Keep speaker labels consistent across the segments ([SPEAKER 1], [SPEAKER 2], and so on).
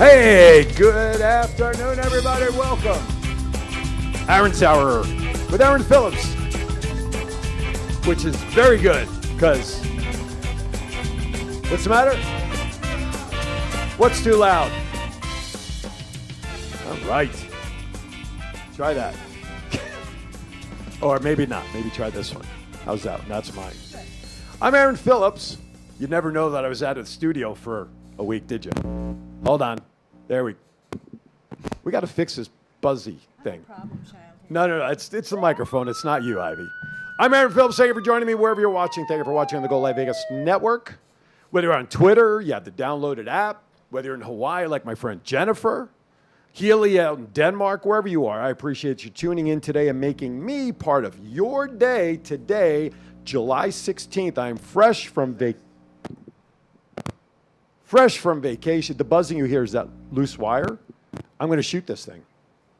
[SPEAKER 1] Hey, good afternoon, everybody. Welcome. Aaron's Hour with Aaron Phillips, which is very good because what's the matter? What's too loud? All right. Try that. Or maybe not. Maybe try this one. How's that? That's mine. I'm Aaron Phillips. You'd never know that I was out of the studio for a week, did you? Hold on. There we got to fix this buzzy thing. No. It's the microphone. It's not you, Ivy. I'm Aaron Phillips. Thank you for joining me wherever you're watching. Thank you for watching on the Go Live Vegas Network. Whether you're on Twitter, you have the downloaded app. Whether you're in Hawaii, like my friend Jennifer, Healy out in Denmark, wherever you are, I appreciate you tuning in today and making me part of your day today, July 16th. I'm fresh from vacation. The buzzing you hear is that loose wire. I'm going to shoot this thing.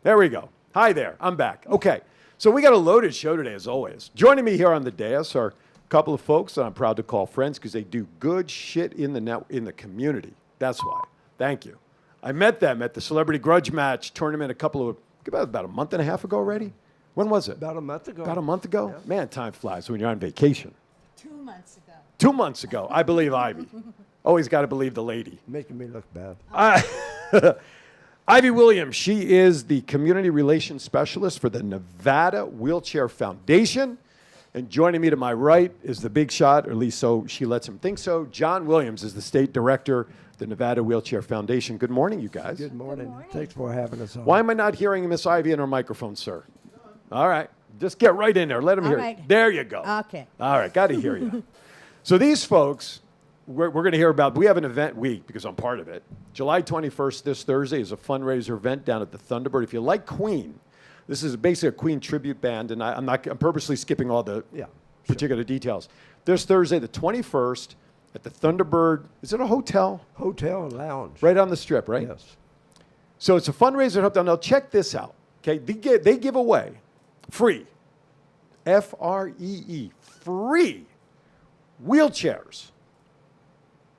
[SPEAKER 1] There we go. Hi there. I'm back. Okay. So we got a loaded show today, as always. Joining me here on the dais are a couple of folks that I'm proud to call friends because they do good shit in the community. That's why. Thank you. I met them at the Celebrity Grudge Match tournament about a month and a half ago already. When was it?
[SPEAKER 2] About a month ago.
[SPEAKER 1] About a month ago?
[SPEAKER 2] Yeah.
[SPEAKER 1] Man, time flies when you're on vacation.
[SPEAKER 3] 2 months ago.
[SPEAKER 1] 2 months ago. I believe Ivy. Always got to believe the lady.
[SPEAKER 2] Making me look bad.
[SPEAKER 1] Ivy Williams, she is the Community Relations Specialist for the Nevada Wheelchair Foundation. And joining me to my right is the big shot, or at least so she lets him think so. John Williams is the State Director of the Nevada Wheelchair Foundation. Good morning, you guys.
[SPEAKER 2] Good morning. Thanks for having us on.
[SPEAKER 1] Why am I not hearing Miss Ivy in her microphone, sir? All right. Just get right in there. Let him hear
[SPEAKER 3] right.
[SPEAKER 1] you. There you go.
[SPEAKER 3] Okay.
[SPEAKER 1] All right. Got to hear you. So these folks, we're going to hear about, we have an event week because I'm part of it. July 21st, this Thursday, is a fundraiser event down at the Thunderbird. If you like Queen, this is basically a Queen tribute band, and I'm purposely skipping all the particular details. This Thursday, the 21st, at the Thunderbird, is it a hotel?
[SPEAKER 2] Hotel and lounge.
[SPEAKER 1] Right on the strip, right?
[SPEAKER 2] Yes.
[SPEAKER 1] So it's a fundraiser hotel. Now check this out. Okay, they give away free, F-R-E-E, free wheelchairs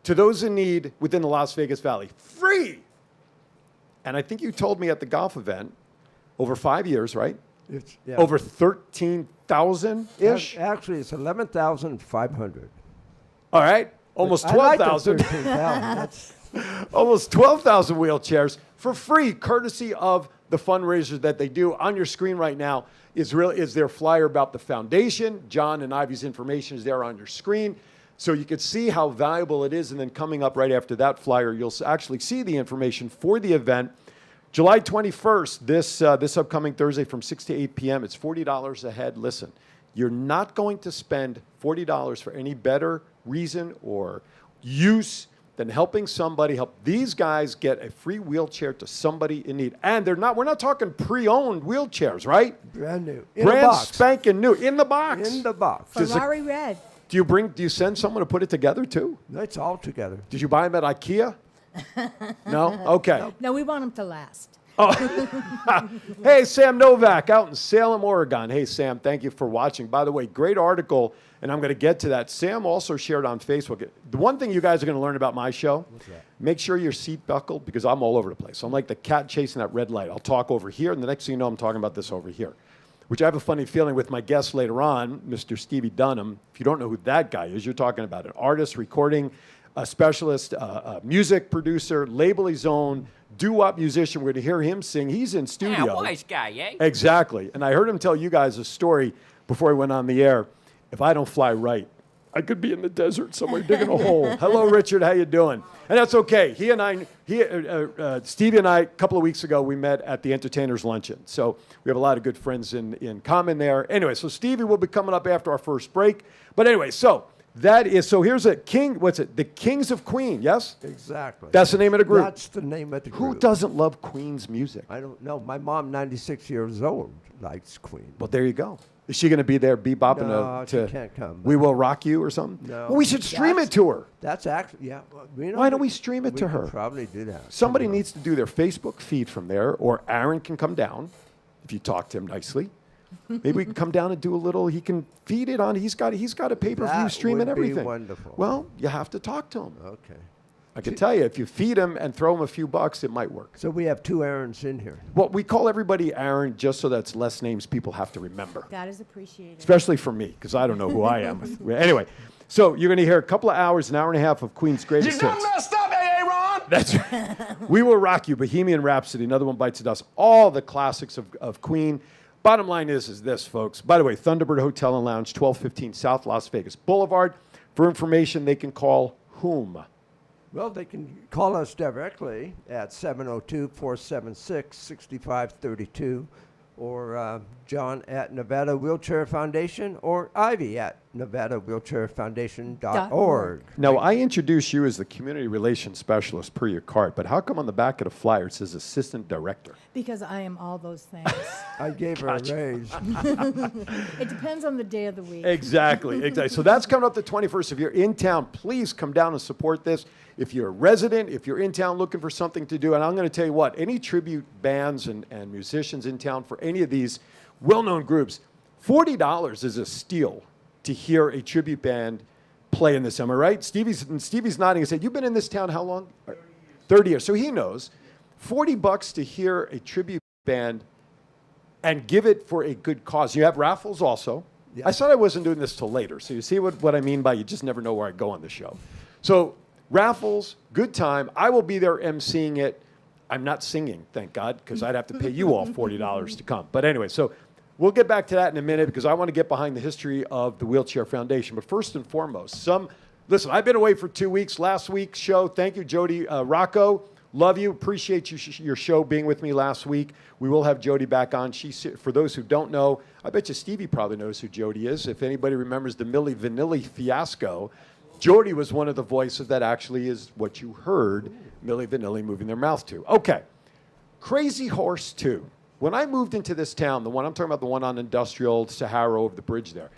[SPEAKER 1] to those in need within the Las Vegas Valley. Free! And I think you told me at the golf event, over 5 years, right? Over 13,000-ish?
[SPEAKER 2] Actually, it's 11,500.
[SPEAKER 1] All right. Almost 12,000. Almost 12,000 wheelchairs for free, courtesy of the fundraisers that they do. On your screen right now is their flyer about the foundation. John and Ivy's information is there on your screen. So you can see how valuable it is. And then coming up right after that flyer, you'll actually see the information for the event. July 21st, this upcoming Thursday from 6 to 8 p.m. It's $40 a head. Listen, you're not going to spend $40 for any better reason or use than help these guys get a free wheelchair to somebody in need. And we're not talking pre-owned wheelchairs, right?
[SPEAKER 2] Brand new.
[SPEAKER 1] Brand spanking new. In the box.
[SPEAKER 2] In the box.
[SPEAKER 3] Ferrari red.
[SPEAKER 1] Do you send someone to put it together too?
[SPEAKER 2] It's all together.
[SPEAKER 1] Did you buy them at IKEA? No? Okay.
[SPEAKER 3] No, we want them to last.
[SPEAKER 1] Hey, Sam Novak out in Salem, Oregon. Hey, Sam, thank you for watching. By the way, great article, and I'm going to get to that. Sam also shared on Facebook. The one thing you guys are going to learn about my show, make sure your seat buckled because I'm all over the place. I'm like the cat chasing that red light. I'll talk over here, and the next thing you know, I'm talking about this over here, which I have a funny feeling with my guest later on, Mr. Stevie Dunham. If you don't know who that guy is, you're talking about an artist, recording a specialist, a music producer, label his own, doo-wop musician. We're going to hear him sing. He's in studio.
[SPEAKER 4] Yeah, wise guy, eh?
[SPEAKER 1] Exactly. And I heard him tell you guys a story before he went on the air. If I don't fly right, I could be in the desert somewhere digging a hole. Hello, Richard. How you doing? And that's okay. Stevie and I, a couple of weeks ago, we met at the Entertainers Luncheon. So we have a lot of good friends in common there. Anyway, so Stevie will be coming up after our first break. But anyway, so here's a king. What's it? The Kings of Queen, yes?
[SPEAKER 2] Exactly.
[SPEAKER 1] That's the name of the group.
[SPEAKER 2] That's the name of the group.
[SPEAKER 1] Who doesn't love Queen's music?
[SPEAKER 2] I don't know. My mom, 96 years old, likes Queen.
[SPEAKER 1] Well, there you go. Is she going to be there bebopping
[SPEAKER 2] No, she can't come.
[SPEAKER 1] We Will Rock You or something?
[SPEAKER 2] No.
[SPEAKER 1] Well, we should stream it to her.
[SPEAKER 2] That's actually, yeah.
[SPEAKER 1] Why don't we stream it to her?
[SPEAKER 2] Probably do that.
[SPEAKER 1] Somebody needs to do their Facebook feed from there, or Aaron can come down if you talk to him nicely. Maybe we can come down and do a little. He can feed it on. He's got a pay-per-view stream and everything.
[SPEAKER 2] That would be wonderful.
[SPEAKER 1] Well, you have to talk to him.
[SPEAKER 2] Okay.
[SPEAKER 1] I can tell you, if you feed them and throw them a few bucks, it might work.
[SPEAKER 2] So we have 2 Aarons in here.
[SPEAKER 1] Well, we call everybody Aaron just so that's less names people have to remember,
[SPEAKER 3] That is appreciated.
[SPEAKER 1] especially for me, because I don't know who I am. Anyway, so you're going to hear a couple of hours, an hour and a half of Queen's greatest hits.
[SPEAKER 4] messed up, Aaron!
[SPEAKER 1] That's right. We Will Rock You, Bohemian Rhapsody, Another One Bites the Dust, all the classics of Queen. Bottom line is this, folks. By the way, Thunderbird Hotel and Lounge, 1215 South Las Vegas Boulevard. For information, they can call whom?
[SPEAKER 2] Well, they can call us directly at 702-476-6532 or John at Nevada Wheelchair Foundation or Ivy at NevadaWheelchairFoundation.org.
[SPEAKER 1] Now, I introduced you as the community relations specialist per your card, but how come on the back of the flyer it says assistant director?
[SPEAKER 3] Because I am all those things.
[SPEAKER 2] I gave her a raise.
[SPEAKER 3] It depends on the day of the week.
[SPEAKER 1] Exactly. So that's coming up the 21st. If you're in town, please come down and support this. If you're a resident, if you're in town looking for something to do, and I'm going to tell you what, any tribute bands and musicians in town for any of these well-known groups, $40 is a steal to hear a tribute band play in this. Am I right? Stevie's nodding and said, you've been in this town how long? 30 years. So he knows. $40 to hear a tribute band and give it for a good cause. You have raffles also.
[SPEAKER 2] Yeah.
[SPEAKER 1] I said I wasn't doing this till later. So you see what I mean by you just never know where I go on the show. So raffles, good time. I will be there emceeing it. I'm not singing, thank God, because I'd have to pay you all $40 to come. But anyway, so we'll get back to that in a minute because I want to get behind the history of the Wheelchair Foundation. But first and foremost, listen, I've been away for 2 weeks. Last week's show, thank you, Jody Rocco. Love you. Appreciate your show being with me last week. We will have Jody back on. For those who don't know, I bet you Stevie probably knows who Jody is. If anybody remembers the Milli Vanilli fiasco, Jody was one of the voices that actually is what you heard Milli Vanilli moving their mouth to. Okay. Crazy Horse 2. When I moved into this town, I'm talking about the one on Industrial, Sahara over the bridge there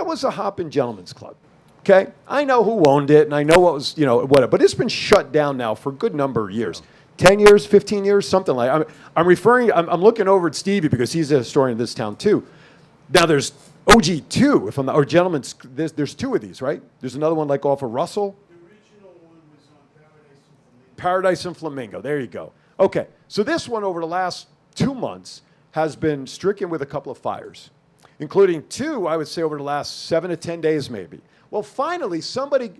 [SPEAKER 1] was a Hoppin' Gentlemen's Club. Okay? I know who owned it, and I know what was, whatever. But it's been shut down now for a good number of years. 10 years, 15 years, something like that. I'm looking over at Stevie because he's a historian of this town too. Now there's OG2, or Gentlemen's, there's 2 of these, right? There's another one like off of Russell.
[SPEAKER 5] The original one was on Paradise and Flamingo.
[SPEAKER 1] Paradise and Flamingo. There you go. Okay. So this one over the last 2 months has been stricken with a couple of fires, including 2, I would say, over the last 7 to 10 days maybe. Well, finally,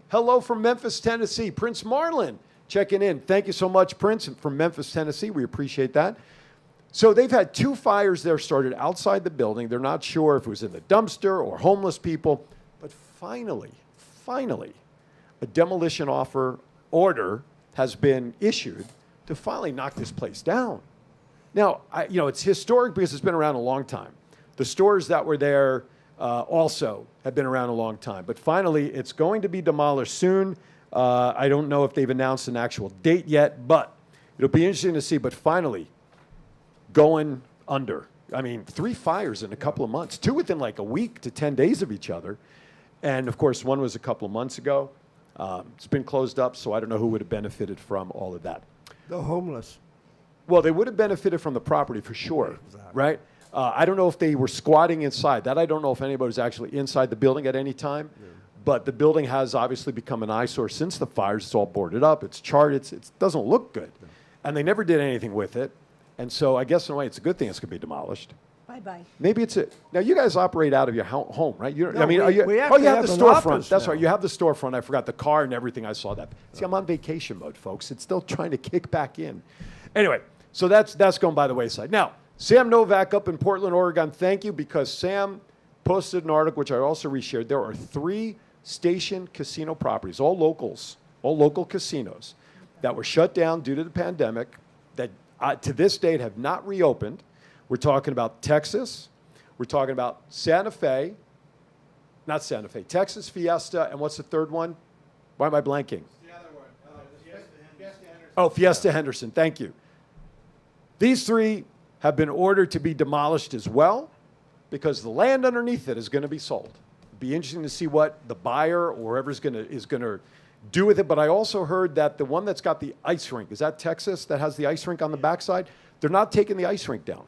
[SPEAKER 1] hello from Memphis, Tennessee, Prince Marlin checking in. Thank you so much, Prince, from Memphis, Tennessee. We appreciate that. So they've had 2 fires there started outside the building. They're not sure if it was in the dumpster or homeless people. But finally, a demolition order has been issued to finally knock this place down. Now, it's historic because it's been around a long time. The stores that were there also have been around a long time. But finally, it's going to be demolished soon. I don't know if they've announced an actual date yet, but it'll be interesting to see. But finally, going under. 3 fires in a couple of months, 2 within like a week to 10 days of each other. And of course, one was a couple of months ago. It's been closed up, so I don't know who would have benefited from all of that.
[SPEAKER 2] The homeless.
[SPEAKER 1] Well, they would have benefited from the property for sure, right? I don't know if they were squatting inside. That I don't know if anybody was actually inside the building at any time. Yeah. But the building has obviously become an eyesore since the fires. It's all boarded up. It's charred. It doesn't look good. Yeah. And they never did anything with it. And so I guess in a way it's a good thing it's going to be demolished.
[SPEAKER 3] Bye-bye.
[SPEAKER 1] Maybe now you guys operate out of your home, right?
[SPEAKER 2] We
[SPEAKER 1] you
[SPEAKER 2] actually
[SPEAKER 1] have the
[SPEAKER 2] have an
[SPEAKER 1] storefront.
[SPEAKER 2] office
[SPEAKER 1] That's
[SPEAKER 2] now.
[SPEAKER 1] right. You have the storefront. I forgot the car and everything. I saw that. See, I'm on vacation mode, folks. It's still trying to kick back in. Anyway, so that's going by the wayside. Now, Sam Novak up in Portland, Oregon, thank you, because Sam posted an article, which I also reshared. There are 3 station casino properties, all local casinos, that were shut down due to the pandemic that to this date have not reopened. We're talking about Texas. We're talking about Texas Fiesta, and what's the third one? Why am I blanking?
[SPEAKER 5] The other one. Fiesta Henderson.
[SPEAKER 1] Oh, Fiesta Henderson, thank you. These 3 have been ordered to be demolished as well because the land underneath it is going to be sold. It'd be interesting to see what the buyer or whoever is going to do with it. But I also heard that the one that's got the ice rink, is that Texas that has the ice rink on the backside? They're not taking the ice rink down.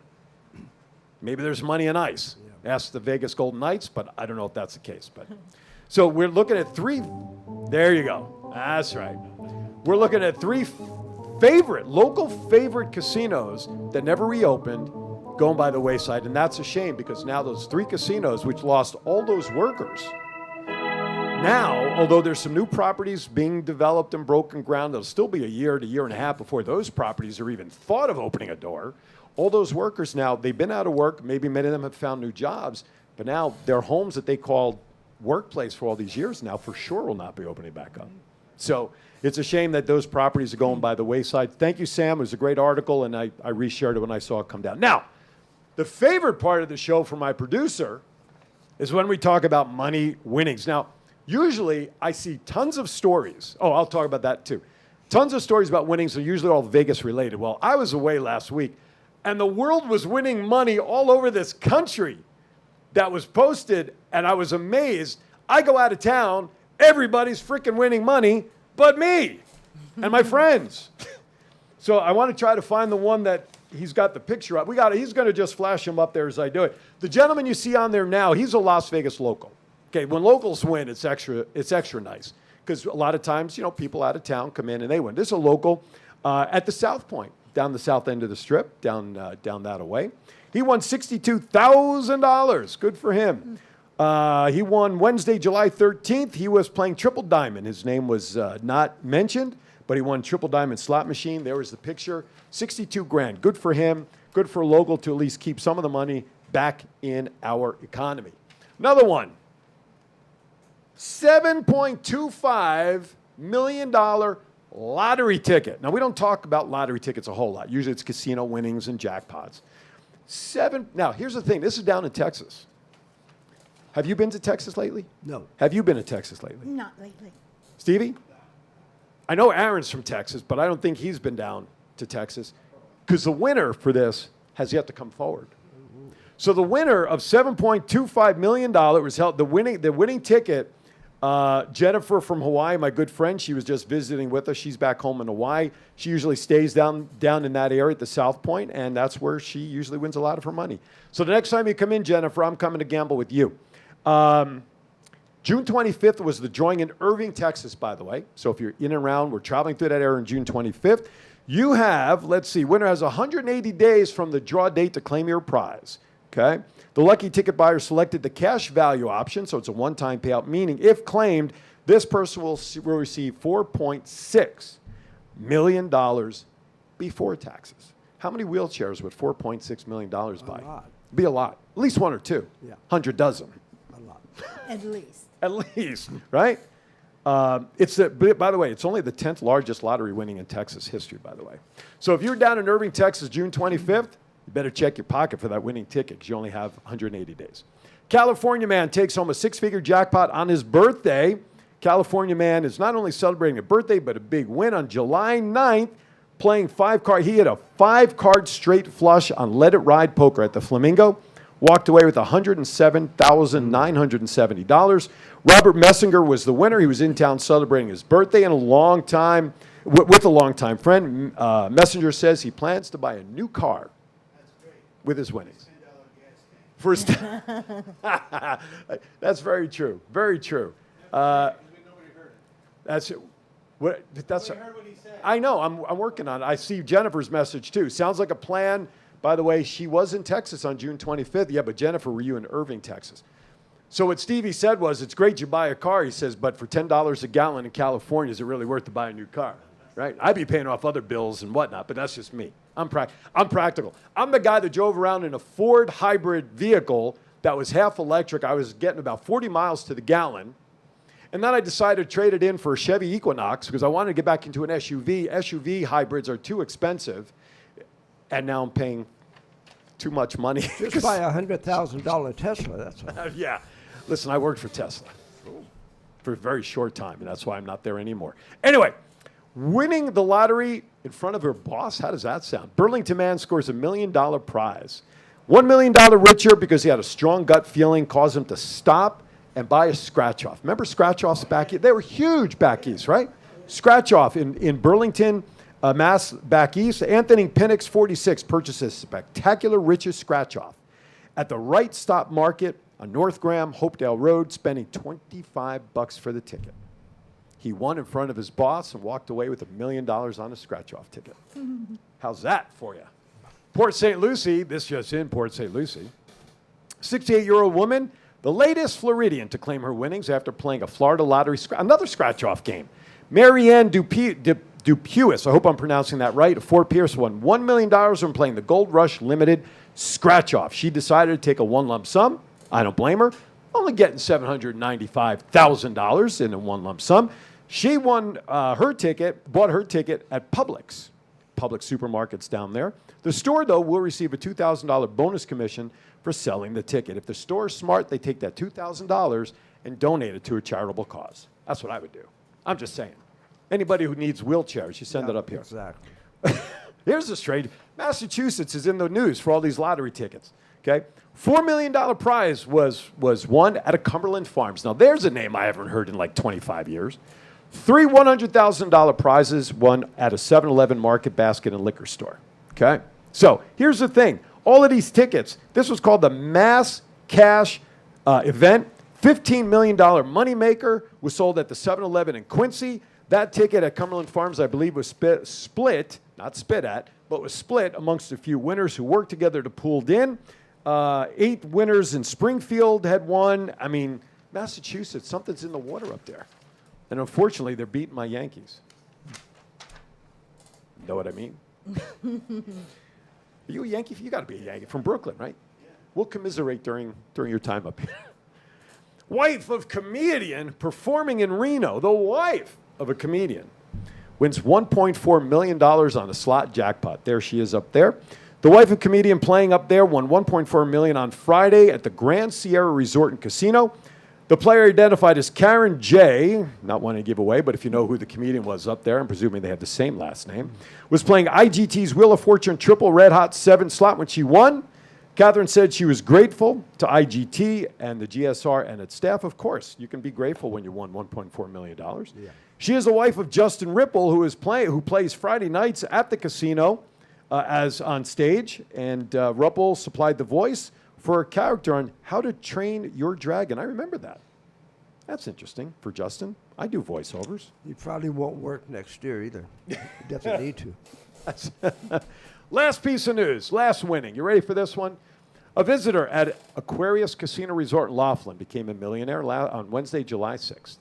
[SPEAKER 1] Maybe there's money in ice. Yeah. Ask the Vegas Golden Knights, but I don't know if that's the case. But so we're looking at 3. There you go. That's right. We're looking at three local favorite casinos that never reopened going by the wayside. And that's a shame because now those three casinos, which lost all those workers, now, although there's some new properties being developed and broken ground, there'll still be a year to year and a half before those properties are even thought of opening a door. All those workers now, they've been out of work. Maybe many of them have found new jobs, but now their homes that they called workplace for all these years now for sure will not be opening back up. So it's a shame that those properties are going by the wayside. Thank you, Sam. It was a great article, and I reshared it when I saw it come down. Now, the favorite part of the show for my producer is when we talk about money winnings. Now, usually I see tons of stories. Oh, I'll talk about that too. Tons of stories about winnings are usually all Vegas related. Well, I was away last week, and the world was winning money all over this country that was posted, and I was amazed. I go out of town, everybody's freaking winning money but me and my friends. So I want to try to find the one that he's got the picture up. He's going to just flash him up there as I do it. The gentleman you see on there now, he's a Las Vegas local. Okay, when locals win, it's extra nice because a lot of times, people out of town come in and they win. This is a local at the South Point, down the south end of the strip, down that away. He won $62,000. Good for him. He won Wednesday, July 13th. He was playing Triple Diamond. His name was not mentioned, but he won Triple Diamond slot machine. There was the picture. 62 grand. Good for him. Good for a local to at least keep some of the money back in our economy. Another one. $7.25 million lottery ticket. Now, we don't talk about lottery tickets a whole lot. Usually it's casino winnings and jackpots. Now, here's the thing. This is down in Texas. Have you been to Texas lately?
[SPEAKER 2] No.
[SPEAKER 1] Have you been to Texas lately?
[SPEAKER 3] Not lately.
[SPEAKER 1] Stevie? I know Aaron's from Texas, but I don't think he's been down to Texas because the winner for this has yet to come forward. So the winner of $7.25 million was held. The winning ticket. Jennifer from Hawaii, my good friend, she was just visiting with us. She's back home in Hawaii. She usually stays down in that area at the South Point, and that's where she usually wins a lot of her money. So the next time you come in, Jennifer, I'm coming to gamble with you. June 25th was the drawing in Irving, Texas, by the way. So if you're in and around, we're traveling through that area on June 25th. You have, winner has 180 days from the draw date to claim your prize. Okay? The lucky ticket buyer selected the cash value option, so it's a one-time payout, meaning if claimed, this person will receive $4.6 million before taxes. How many wheelchairs would $4.6 million buy?
[SPEAKER 2] A lot.
[SPEAKER 1] Be a lot. At least one or two.
[SPEAKER 2] Yeah.
[SPEAKER 1] 100 dozen.
[SPEAKER 2] A lot.
[SPEAKER 3] At least.
[SPEAKER 1] At least, right? By the way, it's only the 10th largest lottery winning in Texas history, by the way. So if you're down in Irving, Texas, June 25th, you better check your pocket for that winning ticket because you only have 180 days. California man takes home a six-figure jackpot on his birthday. California man is not only celebrating a birthday, but a big win on July 9th, playing five-card. He hit a five-card straight flush on Let It Ride Poker at the Flamingo. Walked away with $107,970. Robert Messinger was the winner. He was in town celebrating his birthday and with a longtime friend. Messenger says he plans to buy a new car with his winnings. First, that's very true. Very true.
[SPEAKER 5] Nobody heard it.
[SPEAKER 1] That's it. That's.
[SPEAKER 5] Nobody heard what he said.
[SPEAKER 1] I know. I'm working on it. I see Jennifer's message too. Sounds like a plan. By the way, she was in Texas on June 25th. Yeah, but Jennifer, were you in Irving, Texas? So what Stevie said was, it's great you buy a car. He says, but for $10 a gallon in California, is it really worth to buy a new car? Right? I'd be paying off other bills and whatnot, but that's just me. I'm practical. I'm the guy that drove around in a Ford hybrid vehicle that was half electric. I was getting about 40 miles to the gallon. And then I decided to trade it in for a Chevy Equinox because I wanted to get back into an SUV. SUV hybrids are too expensive. And now I'm paying too much money.
[SPEAKER 2] Just buy a $100,000 Tesla, that's all.
[SPEAKER 1] Yeah. Listen, I worked for Tesla for a very short time, and that's why I'm not there anymore. Anyway, winning the lottery in front of her boss, how does that sound? Burlington man scores $1 million prize. $1 million richer because he had a strong gut feeling, caused him to stop and buy a scratch-off. Remember scratch-offs back east? They were huge back east, right? Scratch-off in Burlington, Mass, back east. Anthony Penix, 46, purchases spectacular riches scratch-off at the Right Stop Market on North Graham, Hopedale Road, spending $25 for the ticket. He won in front of his boss and walked away with $1 million on a scratch-off ticket. How's that for you? Port St. Lucie, this just in, Port St. Lucie. 68-year-old woman, the latest Floridian to claim her winnings after playing a Florida lottery, another scratch-off game. Marianne Dupuis, I hope I'm pronouncing that right, of Fort Pierce won $1 million from playing the Gold Rush Limited scratch-off. She decided to take a one lump sum. I don't blame her. Only getting $795,000 in a one lump sum. She won bought her ticket at Publix supermarkets down there. The store, though, will receive a $2,000 bonus commission for selling the ticket. If the store's smart, they take that $2,000 and donate it to a charitable cause. That's what I would do. I'm just saying. Anybody who needs wheelchairs, you send it up here.
[SPEAKER 2] Exactly.
[SPEAKER 1] Here's the strange. Massachusetts is in the news for all these lottery tickets. Okay, $4 million prize was won at a Cumberland Farms. Now, there's a name I haven't heard in like 25 years. 3 $100,000 prizes won at a 7-Eleven Market Basket and Liquor Store. Okay, so here's the thing. All of these tickets, this was called the Mass Cash event. $15 million moneymaker was sold at the 7-Eleven in Quincy. That ticket at Cumberland Farms, I believe, was split, not spit at, but was split amongst a few winners who worked together to pooled in. 8 winners in Springfield had won. I mean, Massachusetts, something's in the water up there. And unfortunately, they're beating my Yankees. Know what I mean? Are you a Yankee? You got to be a Yankee. From Brooklyn, right? Yeah. We'll commiserate during your time up here. Wife of comedian performing in Reno, the wife of a comedian, wins $1.4 million on a slot jackpot. There she is up there. The wife of comedian playing up there won $1.4 million on Friday at the Grand Sierra Resort and Casino. The player identified as Karen J, not wanting to give away, but if you know who the comedian was up there, I'm presuming they have the same last name, was playing IGT's Wheel of Fortune Triple Red Hot 7 slot when she won. Catherine said she was grateful to IGT and the GSR and its staff. Of course, you can be grateful when you won $1.4 million. Yeah. She is the wife of Justin Ripple, who plays Friday nights at the casino as on stage. And Ripple supplied the voice for a character on How to Train Your Dragon. I remember that. That's interesting for Justin. I do voiceovers.
[SPEAKER 2] He probably won't work next year either. He doesn't need to.
[SPEAKER 1] Last piece of news, last winning. You ready for this one? A visitor at Aquarius Casino Resort in Laughlin became a millionaire on Wednesday, July 6th.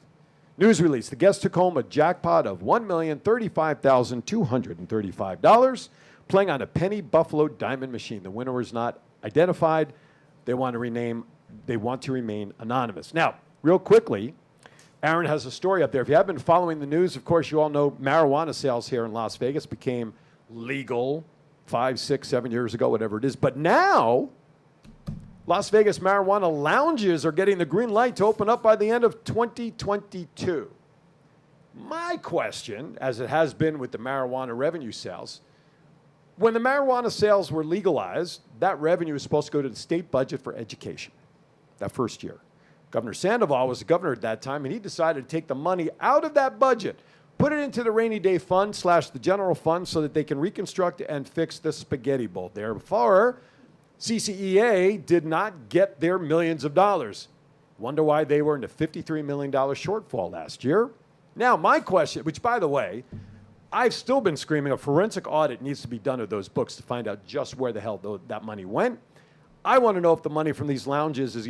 [SPEAKER 1] News release, the guest took home a jackpot of $1,035,235 playing on a penny Buffalo diamond machine. The winner was not identified. They want to remain anonymous. Now, real quickly, Aaron has a story up there. If you have been following the news, of course, you all know marijuana sales here in Las Vegas became legal 5, 6, 7 years ago, whatever it is. But now, Las Vegas marijuana lounges are getting the green light to open up by the end of 2022. My question, as it has been with the marijuana revenue sales, when the marijuana sales were legalized, that revenue was supposed to go to the state budget for education that first year. Governor Sandoval was the governor at that time, and he decided to take the money out of that budget, put it into the rainy day fund / the general fund so that they can reconstruct and fix the spaghetti bowl. Therefore, CCEA did not get their millions of dollars. Wonder why they were in a $53 million shortfall last year. Now, my question, which, by the way, I've still been screaming a forensic audit needs to be done of those books to find out just where the hell that money went. I want to know if the money from these lounges is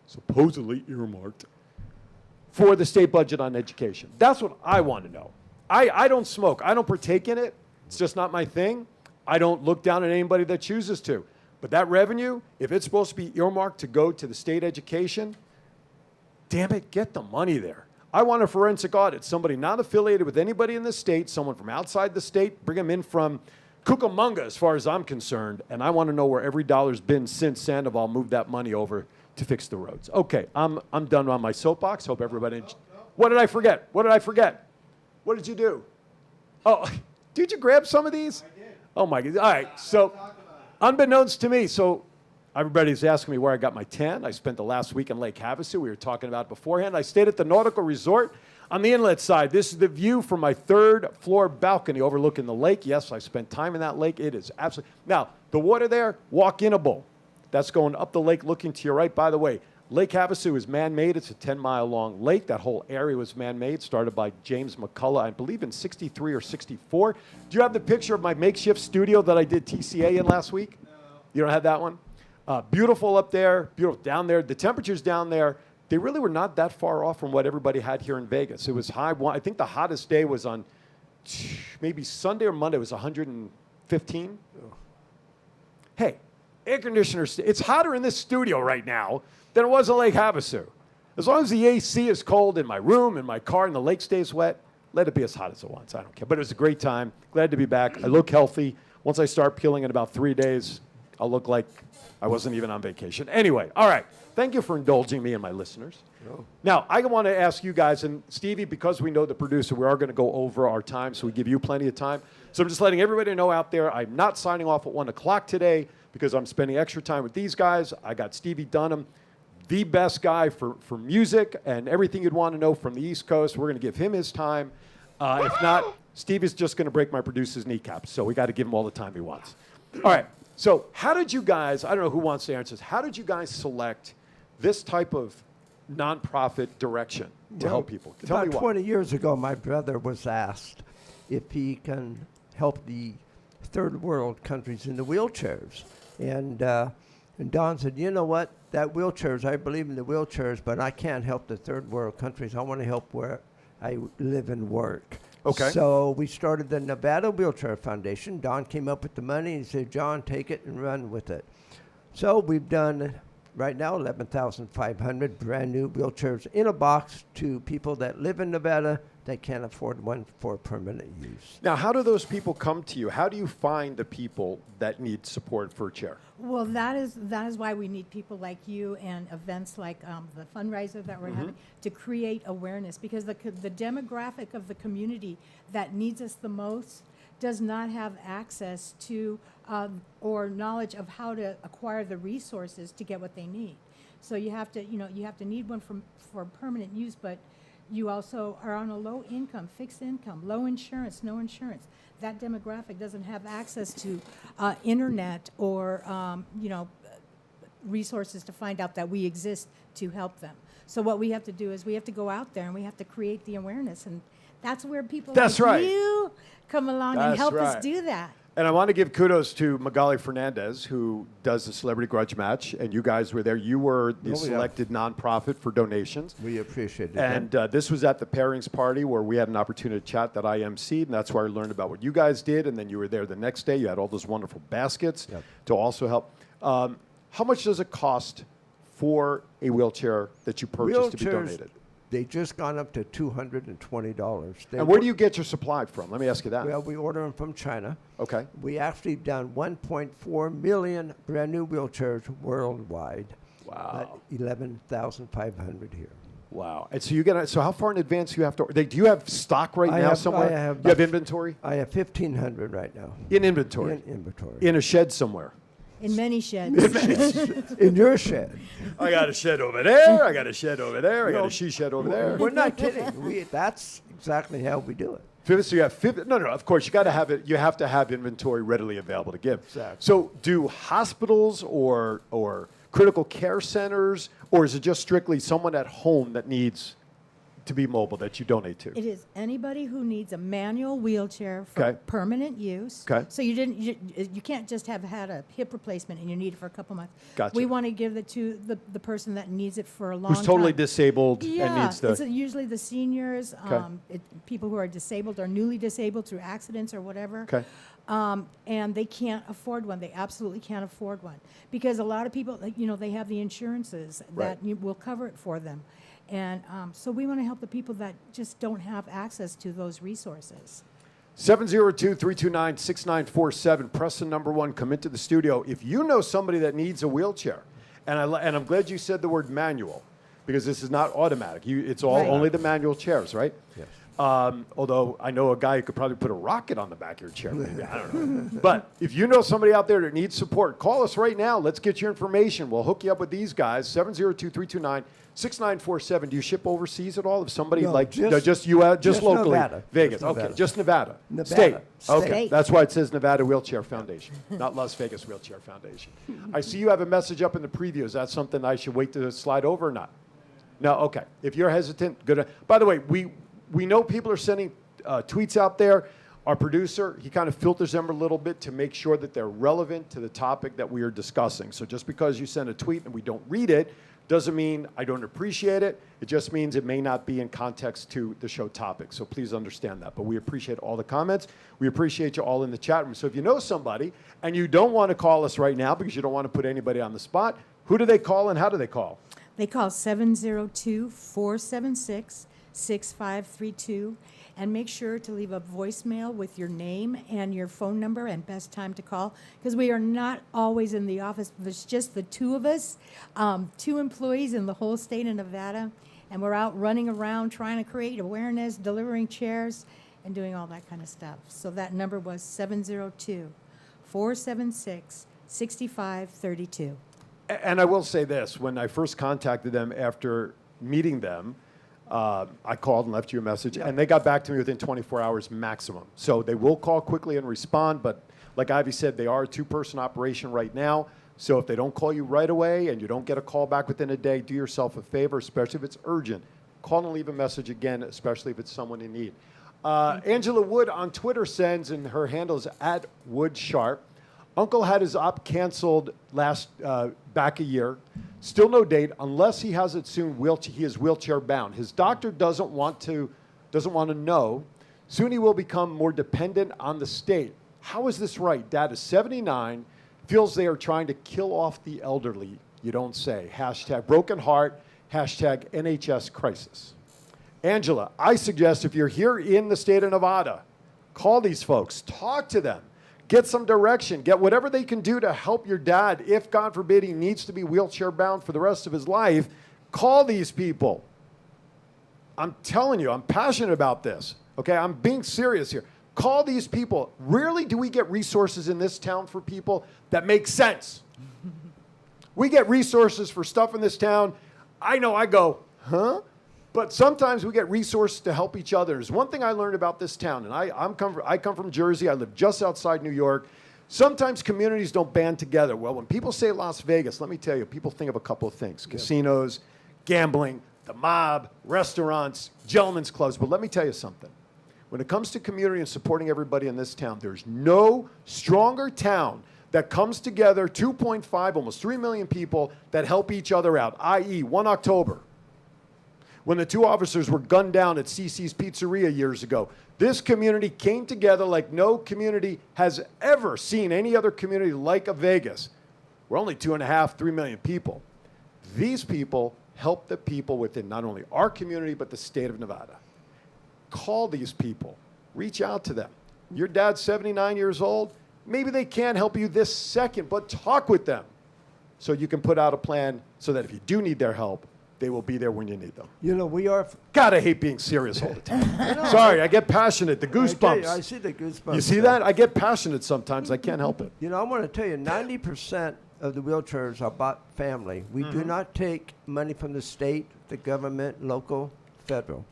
[SPEAKER 1] supposedly earmarked, for the state budget on education. That's what I want to know. I don't smoke. I don't partake in it. It's just not my thing. I don't look down at anybody that chooses to. But that revenue, if it's supposed to be earmarked to go to the state education, damn it, get the money there. I want a forensic audit. Somebody not affiliated with anybody in the state, someone from outside the state, bring them in from Cucamonga as far as I'm concerned, and I want to know where every dollar's been since Sandoval moved that money over to fix the roads. Okay, I'm done on my soapbox. Hope everybody... What did I forget? What did you do? Oh, did you grab some of these?
[SPEAKER 5] I did.
[SPEAKER 1] Oh, my God. All right, so unbeknownst to me, so everybody's asking me where I got my tan. I spent the last week in Lake Havasu. We were talking about it beforehand. I stayed at the Nautical Resort on the inlet side. This is the view from my 3rd floor balcony overlooking the lake. Yes, I spent time in that lake. It is absolutely... Now, the water there, walk-inable. That's going up the lake looking to your right. By the way, Lake Havasu is man-made. It's a 10-mile-long lake. That whole area was man-made, started by James McCullough, I believe in 63 or 64. Do you have the picture of my makeshift studio that I did TCA in last week? No. You don't have that one? Beautiful up there, beautiful down there. The temperatures down there, they really were not that far off from what everybody had here in Vegas. It was high. I think the hottest day was on maybe Sunday or Monday. It was 115. Oh. Hey, air conditioners, it's hotter in this studio right now than it was in Lake Havasu. As long as the AC is cold in my room, in my car, and the lake stays wet, let it be as hot as it wants. I don't care. But it was a great time. Glad to be back. I look healthy. Once I start peeling in about 3 days, I'll look like I wasn't even on vacation. Anyway, all right. Thank you for indulging me and my listeners.
[SPEAKER 2] Oh.
[SPEAKER 1] Now, I want to ask you guys, and Stevie, because we know the producer, we are going to go over our time, so we give you plenty of time. So I'm just letting everybody know out there, I'm not signing off at 1 o'clock today because I'm spending extra time with these guys. I got Stevie Dunham, the best guy for music and everything you'd want to know from the East Coast. We're going to give him his time. If not, Steve is just going to break my producer's kneecaps, so we got to give him all the time he wants. All right, so how did you guys, I don't know who wants to answer this, how did you guys select this type of nonprofit direction to help people? Tell me
[SPEAKER 2] About
[SPEAKER 1] why.
[SPEAKER 2] 20 years ago, my brother was asked if he can help the third world countries in the wheelchairs. And Don said, you know what, that wheelchairs, I believe in the wheelchairs, but I can't help the third world countries. I want to help where I live and work.
[SPEAKER 1] Okay.
[SPEAKER 2] So we started the Nevada Wheelchair Foundation. Don came up with the money and he said, John, take it and run with it. So we've done, right now, 11,500 brand new wheelchairs in a box to people that live in Nevada that can't afford one for permanent use.
[SPEAKER 1] Now, how do those people come to you? How do you find the people that need support for a chair?
[SPEAKER 3] Well, that is why we need people like you and events like the fundraiser that we're having to create awareness, because the demographic of the community that needs us the most does not have access to or knowledge of how to acquire the resources to get what they need. So you have to need one for permanent use, but you also are on a low income, fixed income, low insurance, no insurance. That demographic doesn't have access to internet or resources to find out that we exist to help them. So what we have to do is we have to go out there and we have to create the awareness, and that's where people
[SPEAKER 1] That's
[SPEAKER 3] like
[SPEAKER 1] right.
[SPEAKER 3] you come along and
[SPEAKER 1] That's
[SPEAKER 3] help
[SPEAKER 1] right.
[SPEAKER 3] us do that.
[SPEAKER 1] And I want to give kudos to Magali Fernandez, who does the Celebrity Grudge Match, and you guys were there. You were the selected nonprofit for donations.
[SPEAKER 2] We appreciate it.
[SPEAKER 1] And this was at the pairings party where we had an opportunity to chat that I emceed, and that's where I learned about what you guys did. And then you were there the next day. You had all those wonderful baskets to also help. How much does it cost for a wheelchair that you purchased to be donated?
[SPEAKER 2] They just gone up to $220.
[SPEAKER 1] And where do you get your supply from? Let me ask you that.
[SPEAKER 2] Well, we order them from China.
[SPEAKER 1] Okay.
[SPEAKER 2] We actually done 1.4 million brand new wheelchairs worldwide.
[SPEAKER 1] Wow.
[SPEAKER 2] 11,500 here.
[SPEAKER 1] Wow. And so you get. So how far in advance do you have to? Do you have stock right now somewhere? You have inventory?
[SPEAKER 2] I have 1,500 right now.
[SPEAKER 1] In inventory?
[SPEAKER 2] In inventory.
[SPEAKER 1] In a shed somewhere?
[SPEAKER 3] In many sheds.
[SPEAKER 2] In your shed.
[SPEAKER 1] I got a shed over there. I got a shed over there. I got a she shed over there.
[SPEAKER 2] We're not kidding. That's exactly how we do it.
[SPEAKER 1] So you have no. Of course, you got to have it. You have to have inventory readily available to give.
[SPEAKER 2] Exactly.
[SPEAKER 1] So, do hospitals or critical care centers, or is it just strictly someone at home that needs to be mobile that you donate to?
[SPEAKER 3] It is anybody who needs a manual wheelchair for permanent use.
[SPEAKER 1] Okay.
[SPEAKER 3] So you can't just have had a hip replacement and you need it for a couple months.
[SPEAKER 1] Gotcha.
[SPEAKER 3] We want to give it to the person that needs it for a long time.
[SPEAKER 1] Who's totally disabled and
[SPEAKER 3] Yeah,
[SPEAKER 1] needs the.
[SPEAKER 3] it's usually the seniors, people who are disabled or newly disabled through accidents or whatever.
[SPEAKER 1] Okay.
[SPEAKER 3] And they can't afford one. They absolutely can't afford one because a lot of people, they have the insurances that will cover it for them. And so we want to help the people that just don't have access to those resources.
[SPEAKER 1] 702-329-6947. Press the number 1. Come into the studio. If you know somebody that needs a wheelchair, and I'm glad you said the word manual, because this is not automatic. It's all only the manual chairs, right?
[SPEAKER 2] Yes.
[SPEAKER 1] Although I know a guy who could probably put a rocket on the back of your chair. Maybe. I don't know. But if you know somebody out there that needs support, call us right now. Let's get your information. We'll hook you up with these guys, 702-329-6947. Do you ship overseas at all? If somebody
[SPEAKER 2] No,
[SPEAKER 1] just locally?
[SPEAKER 2] Nevada.
[SPEAKER 1] Vegas.
[SPEAKER 2] Just Nevada.
[SPEAKER 1] Okay, just Nevada.
[SPEAKER 2] Nevada.
[SPEAKER 1] State. Okay,
[SPEAKER 3] State.
[SPEAKER 1] that's why it says Nevada Wheelchair Foundation, not Las Vegas Wheelchair Foundation. I see you have a message up in the preview. Is that something I should wait to slide over or not? No, okay. If you're hesitant, good. By the way, we know people are sending tweets out there. Our producer, he kind of filters them a little bit to make sure that they're relevant to the topic that we are discussing. So just because you send a tweet and we don't read it doesn't mean I don't appreciate it. It just means it may not be in context to the show topic. So please understand that. But we appreciate all the comments. We appreciate you all in the chat room. So if you know somebody and you don't want to call us right now because you don't want to put anybody on the spot, who do they call and how do they call?
[SPEAKER 3] They call 702-476-6532, and make sure to leave a voicemail with your name and your phone number and best time to call, because we are not always in the office. It's just the two of us, 2 employees in the whole state of Nevada, and we're out running around trying to create awareness, delivering chairs, and doing all that kind of stuff. So that number was 702-476-6532.
[SPEAKER 1] And I will say this, when I first contacted them after meeting them, I called and left you a message, and they got back to me within 24 hours maximum. So they will call quickly and respond, but like Ivy said, they are a 2-person operation right now. So if they don't call you right away and you don't get a call back within a day, do yourself a favor, especially if it's urgent. Call and leave a message again, especially if it's someone in need. Angela Wood on Twitter sends, and her handle is @WoodSharp. Uncle had his op canceled back a year. Still no date unless he has it soon. He is wheelchair bound. His doctor doesn't want to know. Soon he will become more dependent on the state. How is this right? Dad is 79, feels they are trying to kill off the elderly. You don't say. #broken heart. #NHS crisis. Angela, I suggest if you're here in the state of Nevada, call these folks, talk to them. Get some direction. Get whatever they can do to help your dad. If, God forbid, he needs to be wheelchair bound for the rest of his life, call these people. I'm telling you, I'm passionate about this. Okay, I'm being serious here. Call these people. Rarely do we get resources in this town for people that make sense. We get resources for stuff in this town. I know I go, huh? But sometimes we get resources to help each other. There's one thing I learned about this town, and I come from Jersey. I live just outside New York. Sometimes communities don't band together. Well, when people say Las Vegas, let me tell you, people think of a couple of things. Casinos, gambling, the mob, restaurants, gentlemen's clubs. But let me tell you something. When it comes to community and supporting everybody in this town, there's no stronger town that comes together, 2.5, almost 3 million people that help each other out, i.e. 1 October. When the 2 officers were gunned down at CC's Pizzeria years ago, this community came together like no community has ever seen any other community like a Vegas. We're only 2.5, 3 million people. These people help the people within not only our community, but the state of Nevada. Call these people. Reach out to them. Your dad's 79 years old. Maybe they can't help you this second, but talk with them so you can put out a plan so that if you do need their help, they will be there when you need them.
[SPEAKER 2] You know, we are.
[SPEAKER 1] God, I hate being serious all the time. Sorry, I get passionate. The goosebumps.
[SPEAKER 2] I see the goosebumps.
[SPEAKER 1] You see that? I get passionate sometimes. I can't help it.
[SPEAKER 2] You know, I want to tell you, 90% of the wheelchairs are bought family. We do not take money from the state, the government, local, federal.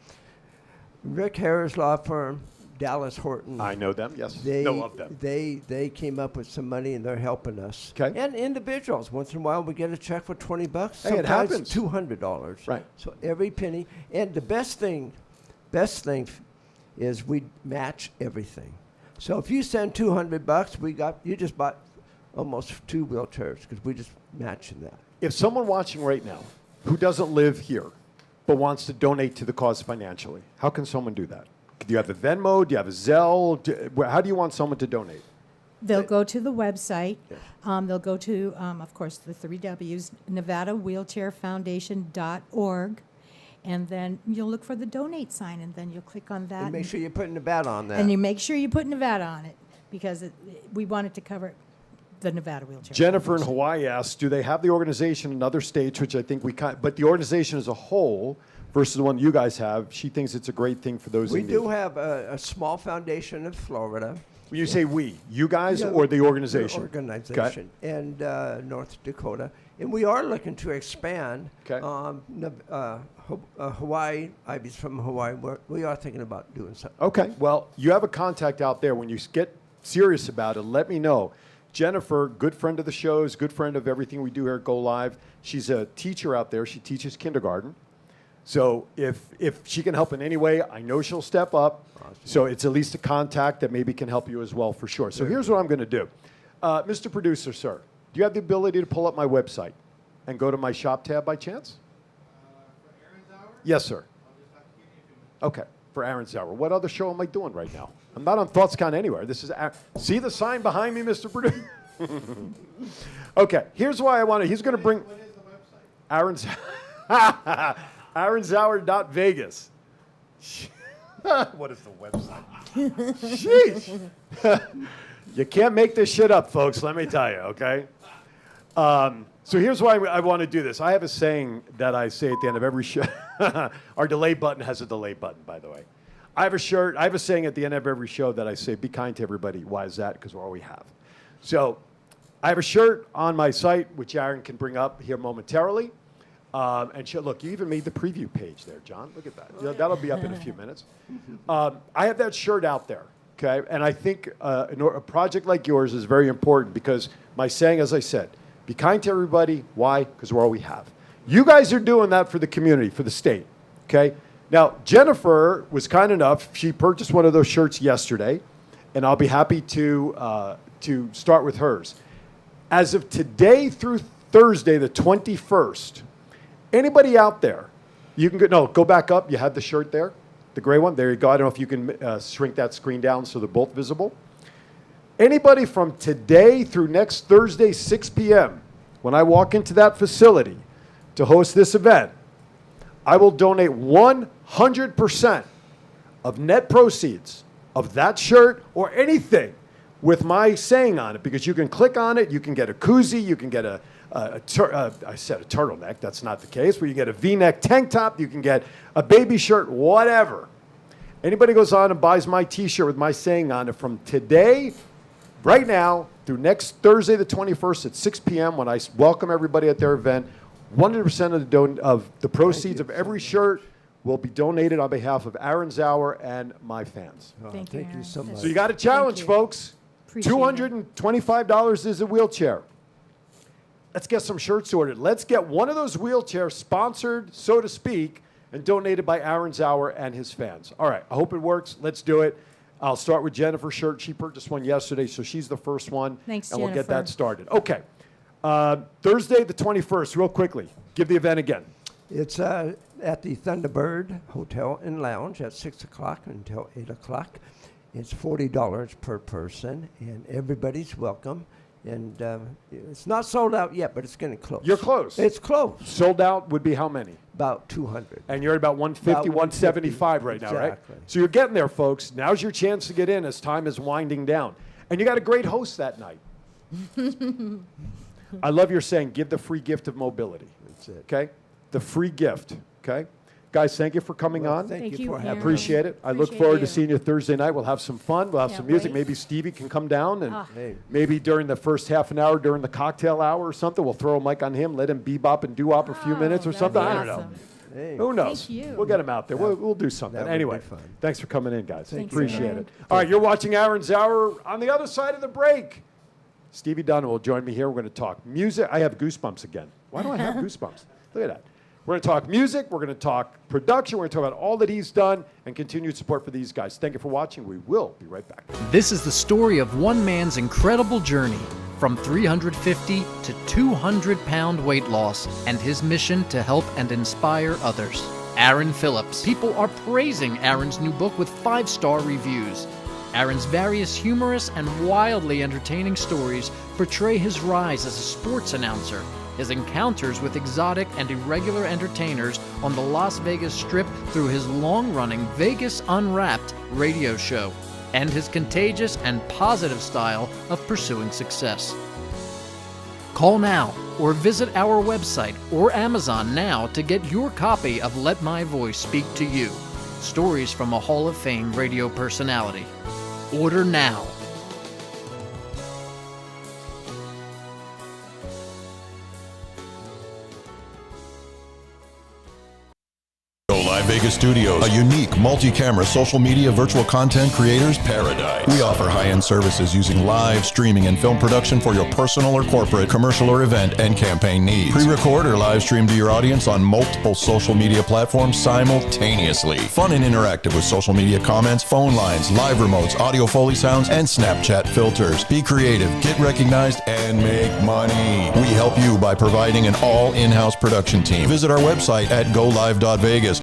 [SPEAKER 2] Rick Harris Law Firm, Dallas Horton.
[SPEAKER 1] I know them, yes.
[SPEAKER 2] They,
[SPEAKER 1] know of them.
[SPEAKER 2] They came up with some money and they're helping us.
[SPEAKER 1] Okay.
[SPEAKER 2] And individuals. Once in a while we get a check for $20.
[SPEAKER 1] Hey, it happens.
[SPEAKER 2] $200.
[SPEAKER 1] Right.
[SPEAKER 2] So every penny. And the best thing is we match everything. So if you send $200, you just bought almost 2 wheelchairs because we just matching that.
[SPEAKER 1] If someone watching right now who doesn't live here but wants to donate to the cause financially, how can someone do that? Do you have a Venmo? Do you have a Zelle? How do you want someone to donate?
[SPEAKER 3] They'll go to the website. They'll go to, of course, the 3 W's, NevadaWheelchairFoundation.org. And then you'll look for the donate sign, and then you'll click on that.
[SPEAKER 2] And make sure you're putting Nevada on that.
[SPEAKER 3] And you make sure you put Nevada on it, because we want it to cover the Nevada Wheelchair
[SPEAKER 1] Jennifer in
[SPEAKER 3] Foundation.
[SPEAKER 1] Hawaii asks, do they have the organization in other states, which I think we kind but the organization as a whole versus the one you guys have, she thinks it's a great thing for those
[SPEAKER 2] We
[SPEAKER 1] in need.
[SPEAKER 2] do have a small foundation in Florida.
[SPEAKER 1] When you say we, you guys
[SPEAKER 2] Yeah,
[SPEAKER 1] or the organization?
[SPEAKER 2] The organization and North Dakota, and we are looking to expand.
[SPEAKER 1] Okay.
[SPEAKER 2] Hawaii, Ivy's from Hawaii. We are thinking about doing something.
[SPEAKER 1] Okay, well, you have a contact out there. When you get serious about it, let me know. Jennifer, good friend of the shows, good friend of everything we do here at Go Live. She's a teacher out there. She teaches kindergarten. So if she can help in any way, I know she'll step up.
[SPEAKER 2] Awesome.
[SPEAKER 1] So it's at least a contact that maybe can help you as well for sure. So here's what I'm going to do. Mr. Producer, sir, do you have the ability to pull up my website and go to my shop tab by chance?
[SPEAKER 5] For Aaron's hour,
[SPEAKER 1] Yes, sir.
[SPEAKER 5] I'll just have to give you a few minutes.
[SPEAKER 1] Okay, for Aaron's Hour. What other show am I doing right now? I'm not on ThoughtsCon anywhere. This is see the sign behind me, Mr. Producer? Okay, here's why I want to. He's going to bring
[SPEAKER 5] What is the website?
[SPEAKER 1] Aaron's Aaron'shour.vegas. What is the website? Jeez. You can't make this shit up, folks, let me tell you, okay? So here's why I want to do this. I have a saying that I say at the end of every show. Our delay button has a delay button, by the way. I have a saying at the end of every show that I say, be kind to everybody. Why is that? Because we're all we have. So I have a shirt on my site, which Aaron can bring up here momentarily. Look, you even made the preview page there, John. Look at that. Yeah, that'll be up in a few minutes. I have that shirt out there, okay? And I think a project like yours is very important because my saying, as I said, be kind to everybody. Why? Because we're all we have. You guys are doing that for the community, for the state, okay? Now, Jennifer was kind enough. She purchased one of those shirts yesterday, and I'll be happy to start with hers. As of today through Thursday, the 21st, anybody out there, you can go back up. You had the shirt there, the gray one. There you go. I don't know if you can shrink that screen down so they're both visible. Anybody from today through next Thursday, 6 p.m., when I walk into that facility to host this event, I will donate 100% of net proceeds of that shirt or anything with my saying on it, because you can click on it, you can get a koozie, you can get I said a turtleneck, that's not the case, but you get a V-neck tank top, you can get a baby shirt, whatever. Anybody goes on and buys my t-shirt with my saying on it from today, right now, through next Thursday the 21st at 6 p.m. when I welcome everybody at their event, 100% of the proceeds of every shirt will be donated on behalf of Aaron's Hour and my fans.
[SPEAKER 3] Thank you,
[SPEAKER 2] Thank you
[SPEAKER 3] Aaron.
[SPEAKER 2] so much.
[SPEAKER 1] So you got a challenge,
[SPEAKER 3] you.
[SPEAKER 1] folks.
[SPEAKER 3] Appreciate it.
[SPEAKER 1] $225 is a wheelchair. Let's get some shirts ordered. Let's get one of those wheelchairs sponsored, so to speak, and donated by Aaron's Hour and his fans. All right, I hope it works. Let's do it. I'll start with Jennifer's shirt. She purchased one yesterday, so she's the first one.
[SPEAKER 3] Thanks,
[SPEAKER 1] and we'll get
[SPEAKER 3] Jennifer.
[SPEAKER 1] that started. Okay. Thursday the 21st, real quickly. Give the event again.
[SPEAKER 2] It's at the Thunderbird Hotel and Lounge at 6 o'clock until 8 o'clock. It's $40 per person, and everybody's welcome. And it's not sold out yet, but it's getting close.
[SPEAKER 1] You're close.
[SPEAKER 2] It's close.
[SPEAKER 1] Sold out would be how many?
[SPEAKER 2] About 200.
[SPEAKER 1] And you're at about 150,
[SPEAKER 2] About
[SPEAKER 1] 175 right now, right?
[SPEAKER 2] exactly.
[SPEAKER 1] So you're getting there, folks. Now's your chance to get in as time is winding down. And you got a great host that night. I love your saying, give the free gift of mobility.
[SPEAKER 2] That's it.
[SPEAKER 1] Okay? The free gift. Okay? Guys, thank you for coming
[SPEAKER 2] Well,
[SPEAKER 1] on.
[SPEAKER 2] Thank you
[SPEAKER 3] you,
[SPEAKER 2] for having
[SPEAKER 3] Aaron.
[SPEAKER 2] me.
[SPEAKER 1] Appreciate it. I look
[SPEAKER 3] Appreciate
[SPEAKER 1] forward
[SPEAKER 3] you.
[SPEAKER 1] to seeing you Thursday night. We'll have some fun. We'll have some
[SPEAKER 3] Can't
[SPEAKER 1] music.
[SPEAKER 3] wait.
[SPEAKER 1] Maybe Stevie can come down and
[SPEAKER 2] Hey.
[SPEAKER 1] maybe during the first half an hour during the cocktail hour or something, we'll throw a mic on him, let him bebop and doo-wop a few minutes or
[SPEAKER 3] that'd
[SPEAKER 1] something.
[SPEAKER 3] be
[SPEAKER 1] I don't know.
[SPEAKER 3] awesome.
[SPEAKER 2] Hey.
[SPEAKER 1] Who knows?
[SPEAKER 3] Thank you.
[SPEAKER 1] We'll get him out there. We'll do something.
[SPEAKER 2] that would be
[SPEAKER 1] Anyway,
[SPEAKER 2] fun.
[SPEAKER 1] thanks for coming in, guys.
[SPEAKER 2] Thank
[SPEAKER 3] you.
[SPEAKER 1] Appreciate
[SPEAKER 3] Aaron.
[SPEAKER 1] it. All right, you're watching Aaron's Hour. On the other side of the break, Stevie Dunn will join me here. We're going to talk music. I have goosebumps again. Why do I have goosebumps? Look at that. We're going to talk music. We're going to talk production. We're going to talk about all that he's done and continued support for these guys. Thank you for watching. We will be right back.
[SPEAKER 4] This is the story of one man's incredible journey from 350 to 200-pound weight loss and his mission to help and inspire others. Aaron Phillips. People are praising Aaron's new book with 5-star reviews. Aaron's various humorous and wildly entertaining stories portray his rise as a sports announcer, his encounters with exotic and irregular entertainers on the Las Vegas Strip through his long-running Vegas Unwrapped radio show, and his contagious and positive style of pursuing success. Call now or visit our website or Amazon now to get your copy of Let My Voice Speak to You, stories from a Hall of Fame radio personality. Order now.
[SPEAKER 6] Go Live Vegas Studios, a unique multi-camera social media virtual content creators paradise. We offer high-end services using live streaming and film production for your personal or corporate, commercial or event and campaign needs. Pre-record or live stream to your audience on multiple social media platforms simultaneously. Fun and interactive with social media comments, phone lines, live remotes, audio Foley sounds, and Snapchat filters. Be creative, get recognized, and make money. We help you by providing an all in-house production team. Visit our website at golive.vegas.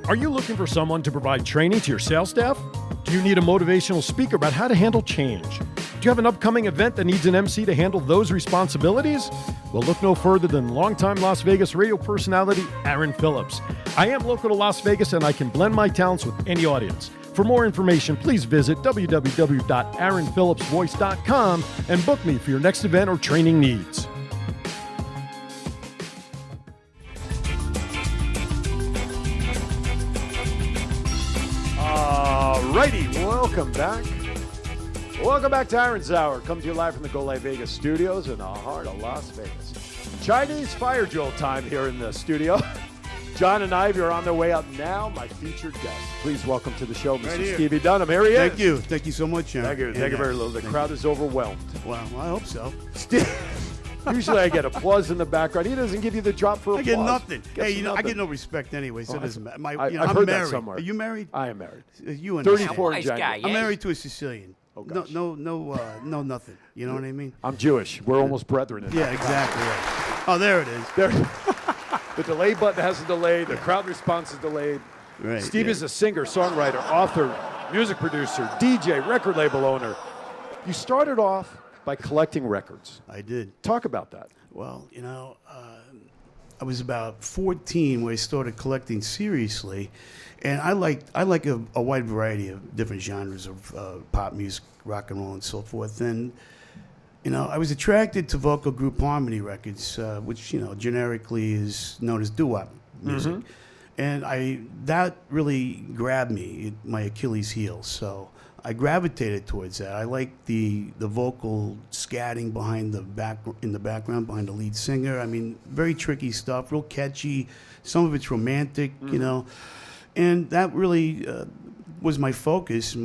[SPEAKER 1] Are you looking for someone to provide training to your sales staff? Do you need a motivational speaker about how to handle change? Do you have an upcoming event that needs an MC to handle those responsibilities? Well, look no further than longtime Las Vegas radio personality Aaron Phillips. I am local to Las Vegas and I can blend my talents with any audience. For more information, please visit www.aaronphillipsvoice.com and book me for your next event or training needs. Alrighty, welcome back. Welcome back to Aaron's Hour. Come to you live from the Go Live Vegas studios in the heart of Las Vegas. Chinese fire drill time here in the studio. John and Ivy are on their way up now. My featured guest. Please welcome to the show, Mr. Stevie Dunham. Here he is.
[SPEAKER 7] Thank you. Thank you so much, Aaron.
[SPEAKER 1] Thank you. Thank you very much. The crowd is overwhelmed.
[SPEAKER 7] Well, I hope so.
[SPEAKER 1] Usually I get applause in the background. He doesn't give you the drop for applause.
[SPEAKER 7] I get nothing.
[SPEAKER 1] Gets
[SPEAKER 7] Hey, you know, I
[SPEAKER 1] nothing.
[SPEAKER 7] get no respect anyway, so it doesn't matter.
[SPEAKER 1] I've
[SPEAKER 7] I'm
[SPEAKER 1] heard
[SPEAKER 7] married.
[SPEAKER 1] that somewhere.
[SPEAKER 7] Are you married?
[SPEAKER 1] I am married.
[SPEAKER 7] You and
[SPEAKER 1] 34 in
[SPEAKER 8] Nice
[SPEAKER 1] January.
[SPEAKER 8] guy,
[SPEAKER 7] I'm
[SPEAKER 8] yeah.
[SPEAKER 7] married to a Sicilian.
[SPEAKER 1] Oh, gosh.
[SPEAKER 7] No, nothing. You know what I mean?
[SPEAKER 1] I'm Jewish. We're almost brethren. In
[SPEAKER 7] Yeah,
[SPEAKER 1] that.
[SPEAKER 7] exactly. Right. Oh, there it is.
[SPEAKER 1] There. The delay button has a delay. The crowd response is delayed.
[SPEAKER 7] Right.
[SPEAKER 1] Steve
[SPEAKER 7] yeah.
[SPEAKER 1] is a singer, songwriter, author, music producer, DJ, record label owner. You started off by collecting records.
[SPEAKER 7] I did.
[SPEAKER 1] Talk about that.
[SPEAKER 7] Well, you know, I was about 14 when I started collecting seriously, and I like a wide variety of different genres of pop music, rock and roll, and so forth. And you know, I was attracted to vocal group harmony records, which you know generically is known as doo-wop music, and that really grabbed me, my Achilles heel. So I gravitated towards that. I like the vocal scatting behind in the background behind the lead singer. I mean, very tricky stuff, real catchy. Some of it's romantic, you know, and that really was my focus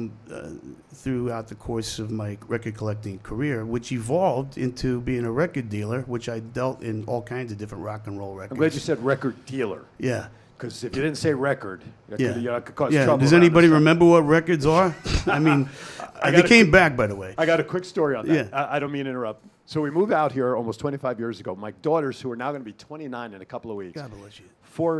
[SPEAKER 7] throughout the course of my record collecting career, which evolved into being a record dealer, which I dealt in all kinds of different rock and roll records.
[SPEAKER 1] I'm glad you said record dealer.
[SPEAKER 7] Yeah.
[SPEAKER 1] Because if you didn't say record, that
[SPEAKER 7] Yeah.
[SPEAKER 1] could cause
[SPEAKER 7] Yeah.
[SPEAKER 1] trouble.
[SPEAKER 7] Does
[SPEAKER 1] around
[SPEAKER 7] anybody
[SPEAKER 1] this time.
[SPEAKER 7] remember what records are? I mean, they came back, by the way.
[SPEAKER 1] I got a quick story on that.
[SPEAKER 7] Yeah.
[SPEAKER 1] I don't mean to interrupt. So we moved out here almost 25 years ago. My daughters, who are now going to be 29 in a couple of weeks.
[SPEAKER 7] God bless you.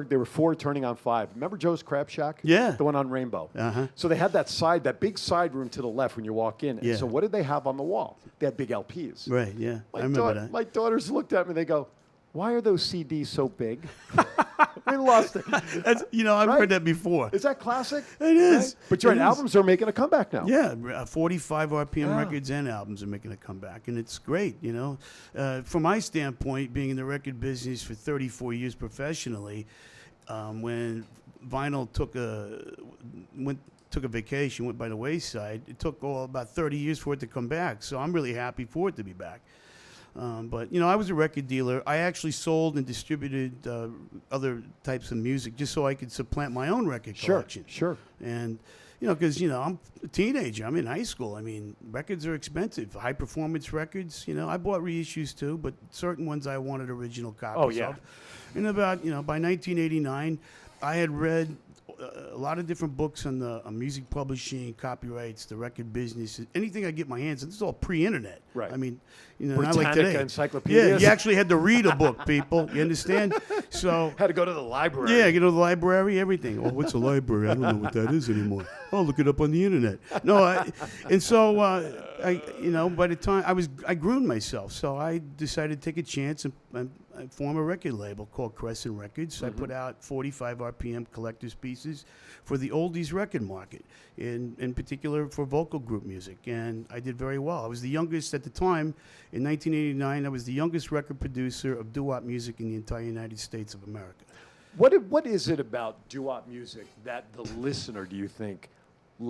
[SPEAKER 1] They were 4 turning on 5. Remember Joe's Crab Shack?
[SPEAKER 7] Yeah.
[SPEAKER 1] The one on Rainbow.
[SPEAKER 7] Uh-huh.
[SPEAKER 1] So they had that big side room to the left when you walk in.
[SPEAKER 7] Yeah.
[SPEAKER 1] And so what did they have on the wall? They had big LPs.
[SPEAKER 7] Right, yeah. I remember that.
[SPEAKER 1] My daughters looked at me, they go, why are those CDs so big? We lost it.
[SPEAKER 7] That's, you know, I've
[SPEAKER 1] Right?
[SPEAKER 7] heard that before.
[SPEAKER 1] Is that classic?
[SPEAKER 7] It is.
[SPEAKER 1] Right? But you're
[SPEAKER 7] It
[SPEAKER 1] right,
[SPEAKER 7] is.
[SPEAKER 1] albums are making a comeback now.
[SPEAKER 7] Yeah, 45 RPM
[SPEAKER 1] Yeah.
[SPEAKER 7] records and albums are making a comeback, and it's great, you know. From my standpoint, being in the record business for 34 years professionally, when vinyl took a vacation, went by the wayside, it took about 30 years for it to come back. So I'm really happy for it to be back. But, you know, I was a record dealer. I actually sold and distributed other types of music just so I could supplant my own record collection.
[SPEAKER 1] Sure.
[SPEAKER 7] And, you know, because, you know, I'm a teenager. I'm in high school. I mean, records are expensive. High-performance records, you know, I bought reissues too, but certain ones I wanted original copies
[SPEAKER 1] yeah.
[SPEAKER 7] of. And about, you know, by 1989, I had read a lot of different books on the music publishing, copyrights, the record business, anything I get my hands on. This is all pre-internet.
[SPEAKER 1] Right.
[SPEAKER 7] I mean, you know, not like
[SPEAKER 1] Britannica
[SPEAKER 7] today.
[SPEAKER 1] encyclopedias.
[SPEAKER 7] Yeah, you actually had to read a book, people. You understand? So
[SPEAKER 1] Had to go to the library.
[SPEAKER 7] yeah, you know, the library, everything. Oh, what's a library? I don't know what that is anymore. Oh, look it up on the internet. No, and so I, you know, by the time I groomed myself, so I decided to take a chance, and I form a record label called Crescent Records. I put out 45 RPM collector's pieces for the oldies record market, in particular for vocal group music, and I did very well. I was the youngest at the time. In 1989, I was the youngest record producer of doo-wop music in the entire United States of America.
[SPEAKER 1] What is it about doo-wop music that the listener, do you think,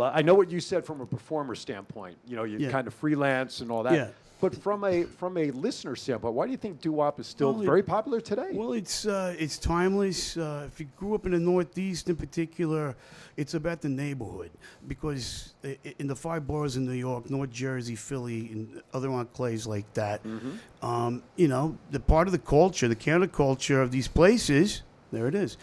[SPEAKER 1] I know what you said from a performer standpoint. You know, you
[SPEAKER 7] Yeah.
[SPEAKER 1] kind of freelance and all that.
[SPEAKER 7] Yeah.
[SPEAKER 1] But from a listener standpoint, why do you think doo-wop is still
[SPEAKER 7] Well,
[SPEAKER 1] very popular today?
[SPEAKER 7] Well, it's timeless. If you grew up in the Northeast in particular, it's about the neighborhood, because in the 5 boroughs in New York, North Jersey, Philly, and other enclaves like that, you know, the part of the culture, the counterculture of these places, there it is.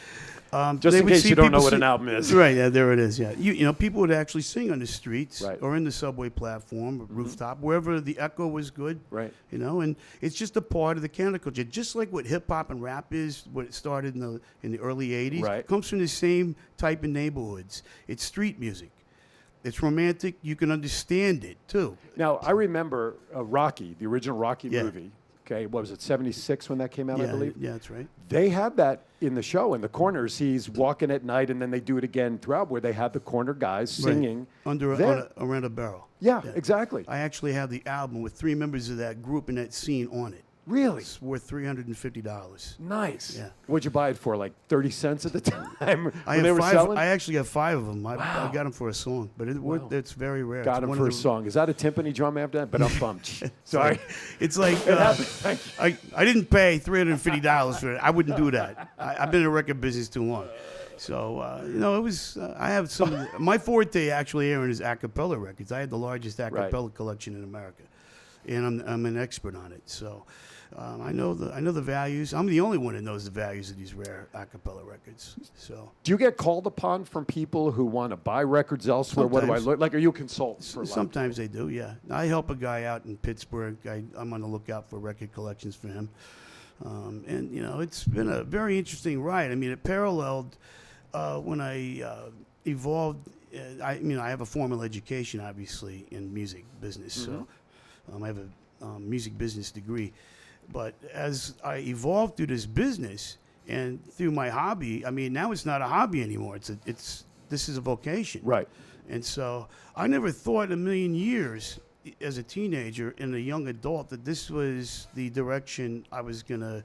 [SPEAKER 1] Just
[SPEAKER 7] they
[SPEAKER 1] in
[SPEAKER 7] would
[SPEAKER 1] case
[SPEAKER 7] see
[SPEAKER 1] you don't know
[SPEAKER 7] people
[SPEAKER 1] what an
[SPEAKER 7] sing-
[SPEAKER 1] album is.
[SPEAKER 7] Right, yeah, there it is, yeah. You know, people would actually sing on the streets
[SPEAKER 1] Right.
[SPEAKER 7] or in the subway platform or rooftop, wherever the echo was good.
[SPEAKER 1] Right.
[SPEAKER 7] You know, and it's just a part of the counterculture. Just like what hip-hop and rap is, what it started in the early 80s,
[SPEAKER 1] Right.
[SPEAKER 7] comes from the same type of neighborhoods. It's street music. It's romantic. You can understand it, too.
[SPEAKER 1] Now, I remember Rocky, the original Rocky
[SPEAKER 7] Yeah.
[SPEAKER 1] movie. Okay, what was it, 76 when that came out, I believe?
[SPEAKER 7] Yeah, that's right.
[SPEAKER 1] They had that in the show, in the corners. He's walking at night, and then they do it again throughout, where they have the corner guys
[SPEAKER 7] Right.
[SPEAKER 1] singing.
[SPEAKER 7] Under
[SPEAKER 1] there.
[SPEAKER 7] around a barrel.
[SPEAKER 1] Yeah, exactly.
[SPEAKER 7] I actually have the album with 3 members of that group and that scene on it.
[SPEAKER 1] Really?
[SPEAKER 7] It's worth $350.
[SPEAKER 1] Nice.
[SPEAKER 7] Yeah.
[SPEAKER 1] What'd you buy it for, like 30 cents at the time
[SPEAKER 7] I
[SPEAKER 1] when they
[SPEAKER 7] have
[SPEAKER 1] were
[SPEAKER 7] 5.
[SPEAKER 1] selling?
[SPEAKER 7] I actually have 5 of them. I
[SPEAKER 1] Wow.
[SPEAKER 7] got them for a song, but
[SPEAKER 1] Wow.
[SPEAKER 7] it's very rare.
[SPEAKER 1] Got
[SPEAKER 7] It's
[SPEAKER 1] him
[SPEAKER 7] one
[SPEAKER 1] for
[SPEAKER 7] of
[SPEAKER 1] a
[SPEAKER 7] the-
[SPEAKER 1] song. Is that a timpani drum after that? But I'm bummed. Sorry.
[SPEAKER 7] It's like I didn't pay $350 for it. I wouldn't do that. I've been in the record business too long. So you know, it was. I have some. My forte actually, Aaron, is a cappella records. I had the largest a cappella collection in America, and I'm an expert on it. So I know the values. I'm the only one that knows the values of these rare a cappella records. So.
[SPEAKER 1] Do you get called upon from people who want to buy records elsewhere? What do I
[SPEAKER 7] Sometimes.
[SPEAKER 1] look like? Are you a consultant for a lot of
[SPEAKER 7] Sometimes they do, yeah. I help a guy out in Pittsburgh. I'm on the lookout for record collections for him. And, you know, it's been a very interesting ride. I mean, it paralleled when I evolved. I have a formal education, obviously, in music business. So I have a music business degree. But as I evolved through this business and through my hobby, I mean, now it's not a hobby anymore. This is a vocation.
[SPEAKER 1] Right.
[SPEAKER 7] And so I never thought in a million years as a teenager and a young adult that this was the direction I was going to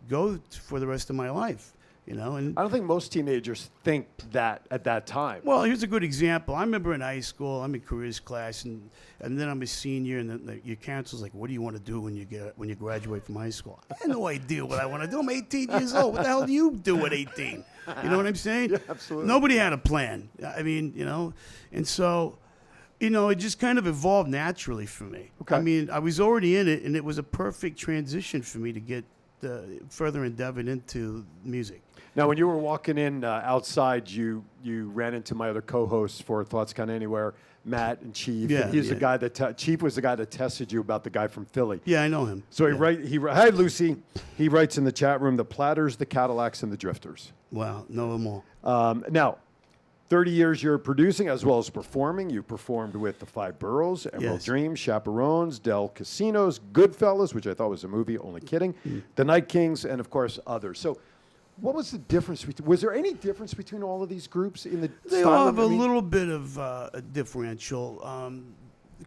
[SPEAKER 7] go for the rest of my life, you know. And
[SPEAKER 1] I don't think most teenagers think that at that time.
[SPEAKER 7] well, here's a good example. I remember in high school, I'm in careers class, and then I'm a senior, and then your counselor's like, "What do you want to do when you graduate from high school?" I had no idea what I want to do. I'm 18 years old. What the hell do you do at 18? You know what I'm saying?
[SPEAKER 1] Yeah, absolutely.
[SPEAKER 7] Nobody had a plan. I mean, you know, and so, you know, it just kind of evolved naturally for me.
[SPEAKER 1] Okay.
[SPEAKER 7] I mean, I was already in it, and it was a perfect transition for me to get further endeavored into music.
[SPEAKER 1] Now, when you were walking in outside, you ran into my other co-hosts for Thoughts Kind of Anywhere, Matt and Chief.
[SPEAKER 7] Yeah,
[SPEAKER 1] And he's the
[SPEAKER 7] yeah.
[SPEAKER 1] guy that Chief was the guy that tested you about the guy from Philly.
[SPEAKER 7] Yeah, I know him.
[SPEAKER 1] So
[SPEAKER 7] Yeah.
[SPEAKER 1] hi Lucy. He writes in the chat room, the Platters, the Cadillacs, and the Drifters.
[SPEAKER 7] Wow, know them all.
[SPEAKER 1] Now, 30 years you're producing as well as performing. You performed with the 5 Boroughs, Emerald
[SPEAKER 7] Yes.
[SPEAKER 1] Dream, Chaperones, Del Casinos, Goodfellas, which I thought was a movie, only kidding, The Night Kings, and of course others. So what was the difference? Was there any difference between all of these groups in the
[SPEAKER 7] They
[SPEAKER 1] style
[SPEAKER 7] all
[SPEAKER 1] of
[SPEAKER 7] have a
[SPEAKER 1] I mean-
[SPEAKER 7] little bit of a differential.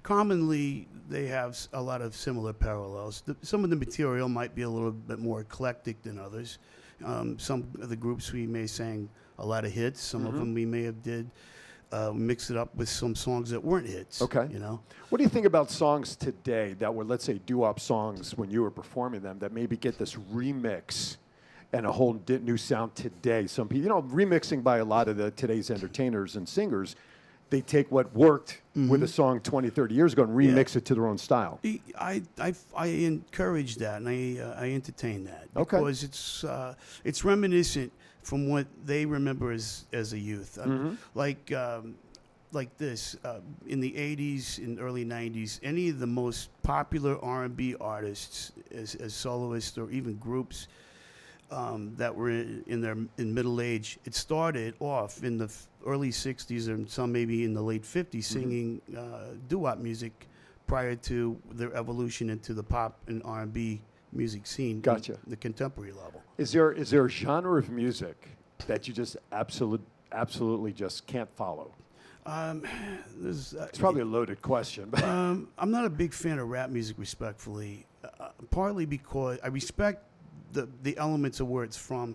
[SPEAKER 7] Commonly, they have a lot of similar parallels. Some of the material might be a little bit more eclectic than others. Some of the groups we may sang a lot of hits. Some of them we may have did mix it up with some songs that weren't hits.
[SPEAKER 1] Okay.
[SPEAKER 7] You know.
[SPEAKER 1] What do you think about songs today that were, let's say, doo-wop songs when you were performing them that maybe get this remix and a whole new sound today? Some people, you know, remixing by a lot of today's entertainers and singers, they take what worked with a song 20, 30 years ago and remix it to their own style.
[SPEAKER 7] I encourage that and I entertain that
[SPEAKER 1] Okay.
[SPEAKER 7] because it's reminiscent from what they remember as a youth. Like this in the 80s and early 90s, any of the most popular R&B artists as soloists or even groups that were in middle age, it started off in the early 60s and some maybe in the late 50s singing doo-wop music prior to their evolution into the pop and R&B music scene.
[SPEAKER 1] Gotcha.
[SPEAKER 7] The contemporary level.
[SPEAKER 1] Is there a genre of music that you just absolutely just can't follow? It's probably a loaded question, but
[SPEAKER 7] I'm not a big fan of rap music, respectfully, partly because I respect the elements of where it's from.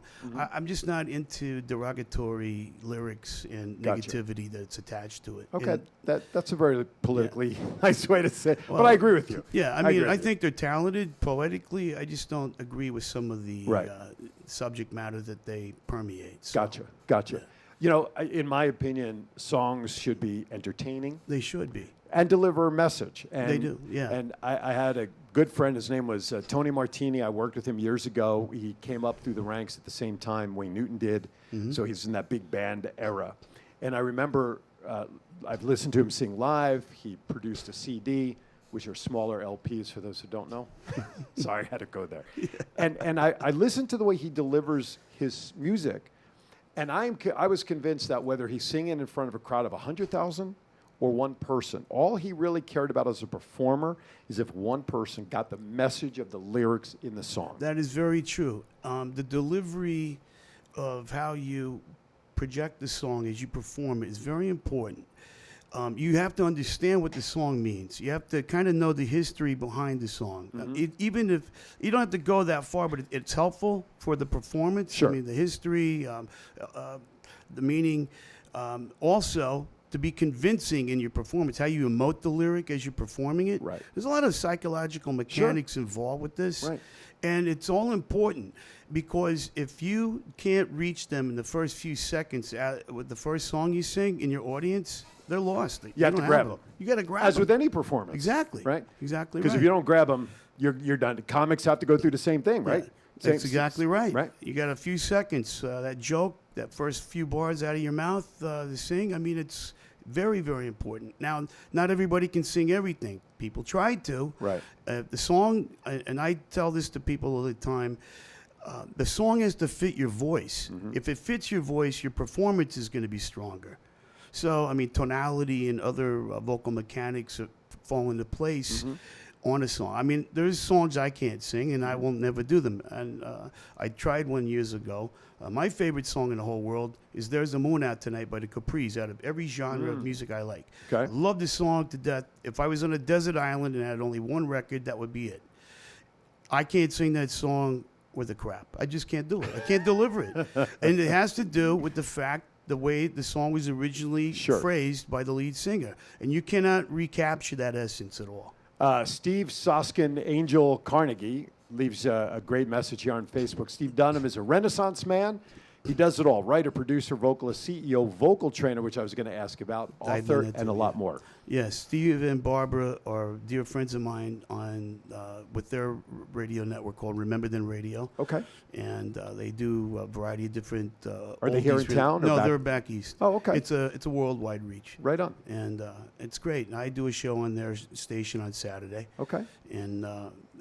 [SPEAKER 7] I'm just not into derogatory lyrics and
[SPEAKER 1] Gotcha.
[SPEAKER 7] negativity that's attached to it.
[SPEAKER 1] okay,
[SPEAKER 7] And,
[SPEAKER 1] that's a very politically nice way to say it, but I agree with you.
[SPEAKER 7] yeah, I
[SPEAKER 1] agree
[SPEAKER 7] mean, I
[SPEAKER 1] with you.
[SPEAKER 7] think they're talented poetically. I just don't agree with some of the
[SPEAKER 1] Right.
[SPEAKER 7] subject matter that they permeate. So
[SPEAKER 1] Gotcha. You know, in my opinion, songs should be entertaining
[SPEAKER 7] They should be.
[SPEAKER 1] and deliver a message. And,
[SPEAKER 7] They do, yeah.
[SPEAKER 1] And I had a good friend. His name was Tony Martini. I worked with him years ago. He came up through the ranks at the same time Wayne Newton did. So he's in that big band era. And I remember I've listened to him sing live. He produced a CD, which are smaller LPs for those who don't know. Sorry, I had to go there. And I listened to the way he delivers his music. And I was convinced that whether he's singing in front of a crowd of 100,000 or one person, all he really cared about as a performer is if one person got the message of the lyrics in the song.
[SPEAKER 7] That is very true. The delivery of how you project the song as you perform it is very important. You have to understand what the song means. You have to kind of know the history behind the song. Even if you don't have to go that far, but it's helpful for the performance.
[SPEAKER 1] Sure.
[SPEAKER 7] I mean, the history, the meaning. Also, to be convincing in your performance, how you emote the lyric as you're performing it.
[SPEAKER 1] Right.
[SPEAKER 7] There's a lot of psychological mechanics involved with this.
[SPEAKER 1] Right.
[SPEAKER 7] And it's all important because if you can't reach them in the first few seconds with the first song you sing in your audience, they're lost.
[SPEAKER 1] You have to
[SPEAKER 7] don't
[SPEAKER 1] grab them.
[SPEAKER 7] You got to grab
[SPEAKER 1] As
[SPEAKER 7] them.
[SPEAKER 1] with any performance.
[SPEAKER 7] Exactly.
[SPEAKER 1] Right?
[SPEAKER 7] Exactly
[SPEAKER 1] Because
[SPEAKER 7] right.
[SPEAKER 1] if you don't grab them, you're done. Comics have to go through the same thing, right?
[SPEAKER 7] That's exactly right.
[SPEAKER 1] Right.
[SPEAKER 7] You got a few seconds. That joke, that first few bars out of your mouth to sing, I mean, it's very, very important. Now, not everybody can sing everything. People try to.
[SPEAKER 1] Right.
[SPEAKER 7] The song, and I tell this to people all the time, the song has to fit your voice. If it fits your voice, your performance is going to be stronger. So, I mean, tonality and other vocal mechanics fall into place on a song. I mean, there's songs I can't sing, and I will never do them. And I tried one years ago. My favorite song in the whole world is "There's a Moon Out Tonight" by the Capris, out of every genre of music I like.
[SPEAKER 1] Okay.
[SPEAKER 7] I love this song to death. If I was on a desert island and had only one record, that would be it. I can't sing that song with a crap. I just can't do it. I can't deliver it. And it has to do with the fact the way the song was originally phrased by the lead singer. And you cannot recapture that essence at all.
[SPEAKER 1] Steve Soskin Angel Carnegie leaves a great message here on Facebook. Steve Dunham is a Renaissance man. He does it all. Writer, producer, vocalist, CEO, vocal trainer, which I was going to ask about,
[SPEAKER 7] I've done
[SPEAKER 1] author,
[SPEAKER 7] that
[SPEAKER 1] and
[SPEAKER 7] too,
[SPEAKER 1] a lot more.
[SPEAKER 7] Yes, Steve and Barbara are dear friends of mine on with their radio network called Remember Then Radio.
[SPEAKER 1] Okay.
[SPEAKER 7] And they do a variety of different.
[SPEAKER 1] Are they here in town or
[SPEAKER 7] No,
[SPEAKER 1] back-
[SPEAKER 7] they're back east.
[SPEAKER 1] Oh, okay.
[SPEAKER 7] It's a worldwide reach.
[SPEAKER 1] Right on.
[SPEAKER 7] And it's great. And I do a show on their station on Saturday.
[SPEAKER 1] Okay.
[SPEAKER 7] And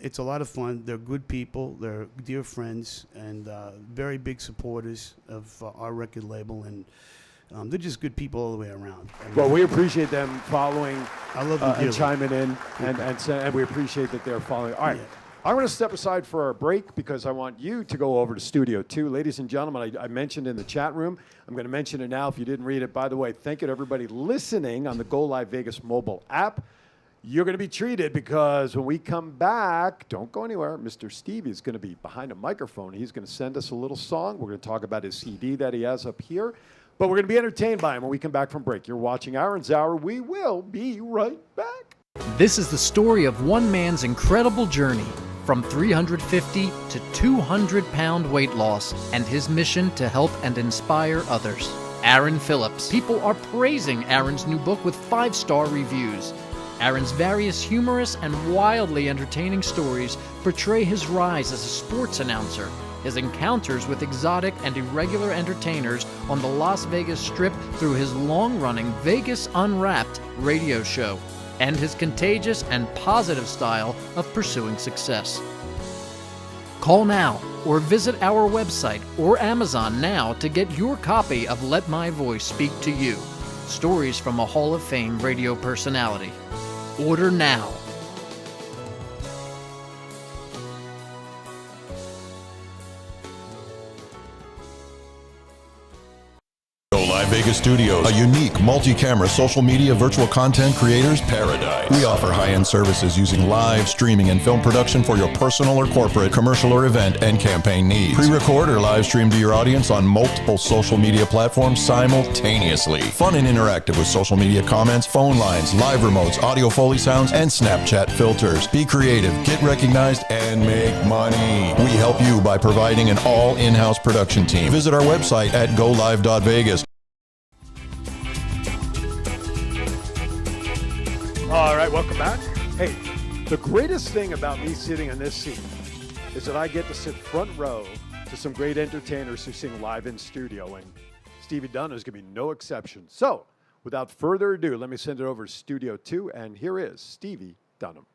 [SPEAKER 7] it's a lot of fun. They're good people. They're dear friends and very big supporters of our record label. And they're just good people all the way around. I mean,
[SPEAKER 1] Well, we appreciate them following
[SPEAKER 7] I love them
[SPEAKER 1] and
[SPEAKER 7] dearly.
[SPEAKER 1] chiming in, and we appreciate that they're following. All right.
[SPEAKER 7] Yeah.
[SPEAKER 1] I'm going to step aside for our break because I want you to go over to Studio 2. Ladies and gentlemen, I mentioned in the chat room. I'm going to mention it now if you didn't read it. By the way, thank you to everybody listening on the Go Live Vegas mobile app. You're going to be treated because when we come back, don't go anywhere. Mr. Steve is going to be behind a microphone. He's going to send us a little song. We're going to talk about his CD that he has up here. But we're going to be entertained by him when we come back from break. You're watching Aaron's Hour. We will be right back.
[SPEAKER 4] This is the story of one man's incredible journey from 350 to 200-pound weight loss and his mission to help and inspire others. Aaron Phillips. People are praising Aaron's new book with 5-star reviews. Aaron's various humorous and wildly entertaining stories portray his rise as a sports announcer, his encounters with exotic and irregular entertainers on the Las Vegas Strip through his long-running Vegas Unwrapped radio show, and his contagious and positive style of pursuing success. Call now or visit our website or Amazon now to get your copy of Let My Voice Speak to You, stories from a Hall of Fame radio personality. Order now.
[SPEAKER 6] Live Vegas Studios, a unique multi-camera social media virtual content creators paradise. We offer high-end services using live streaming and film production for your personal or corporate, commercial or event and campaign needs. Pre-record or live stream to your audience on multiple social media platforms simultaneously. Fun and interactive with social media comments, phone lines, live remotes, audio Foley sounds, and Snapchat filters. Be creative, get recognized, and make money. We help you by providing an all in-house production team. Visit our website at golive.vegas.
[SPEAKER 1] All right, welcome back. Hey, the greatest thing about me sitting in this seat is that I get to sit front row to some great entertainers who sing live in studio, and Stevie Dunham is going to be no exception. So, without further ado, let me send it over to Studio 2, and here is Stevie Dunham.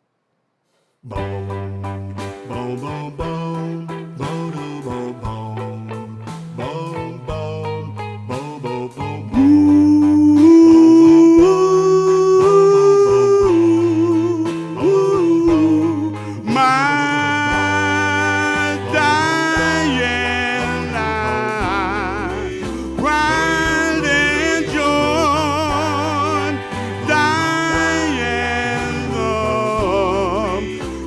[SPEAKER 7] Boom, boom, boom, boom, boom, boom, boom, boom, boom, boom, boom, boom, boom. My Diana, pride and joy, Diana,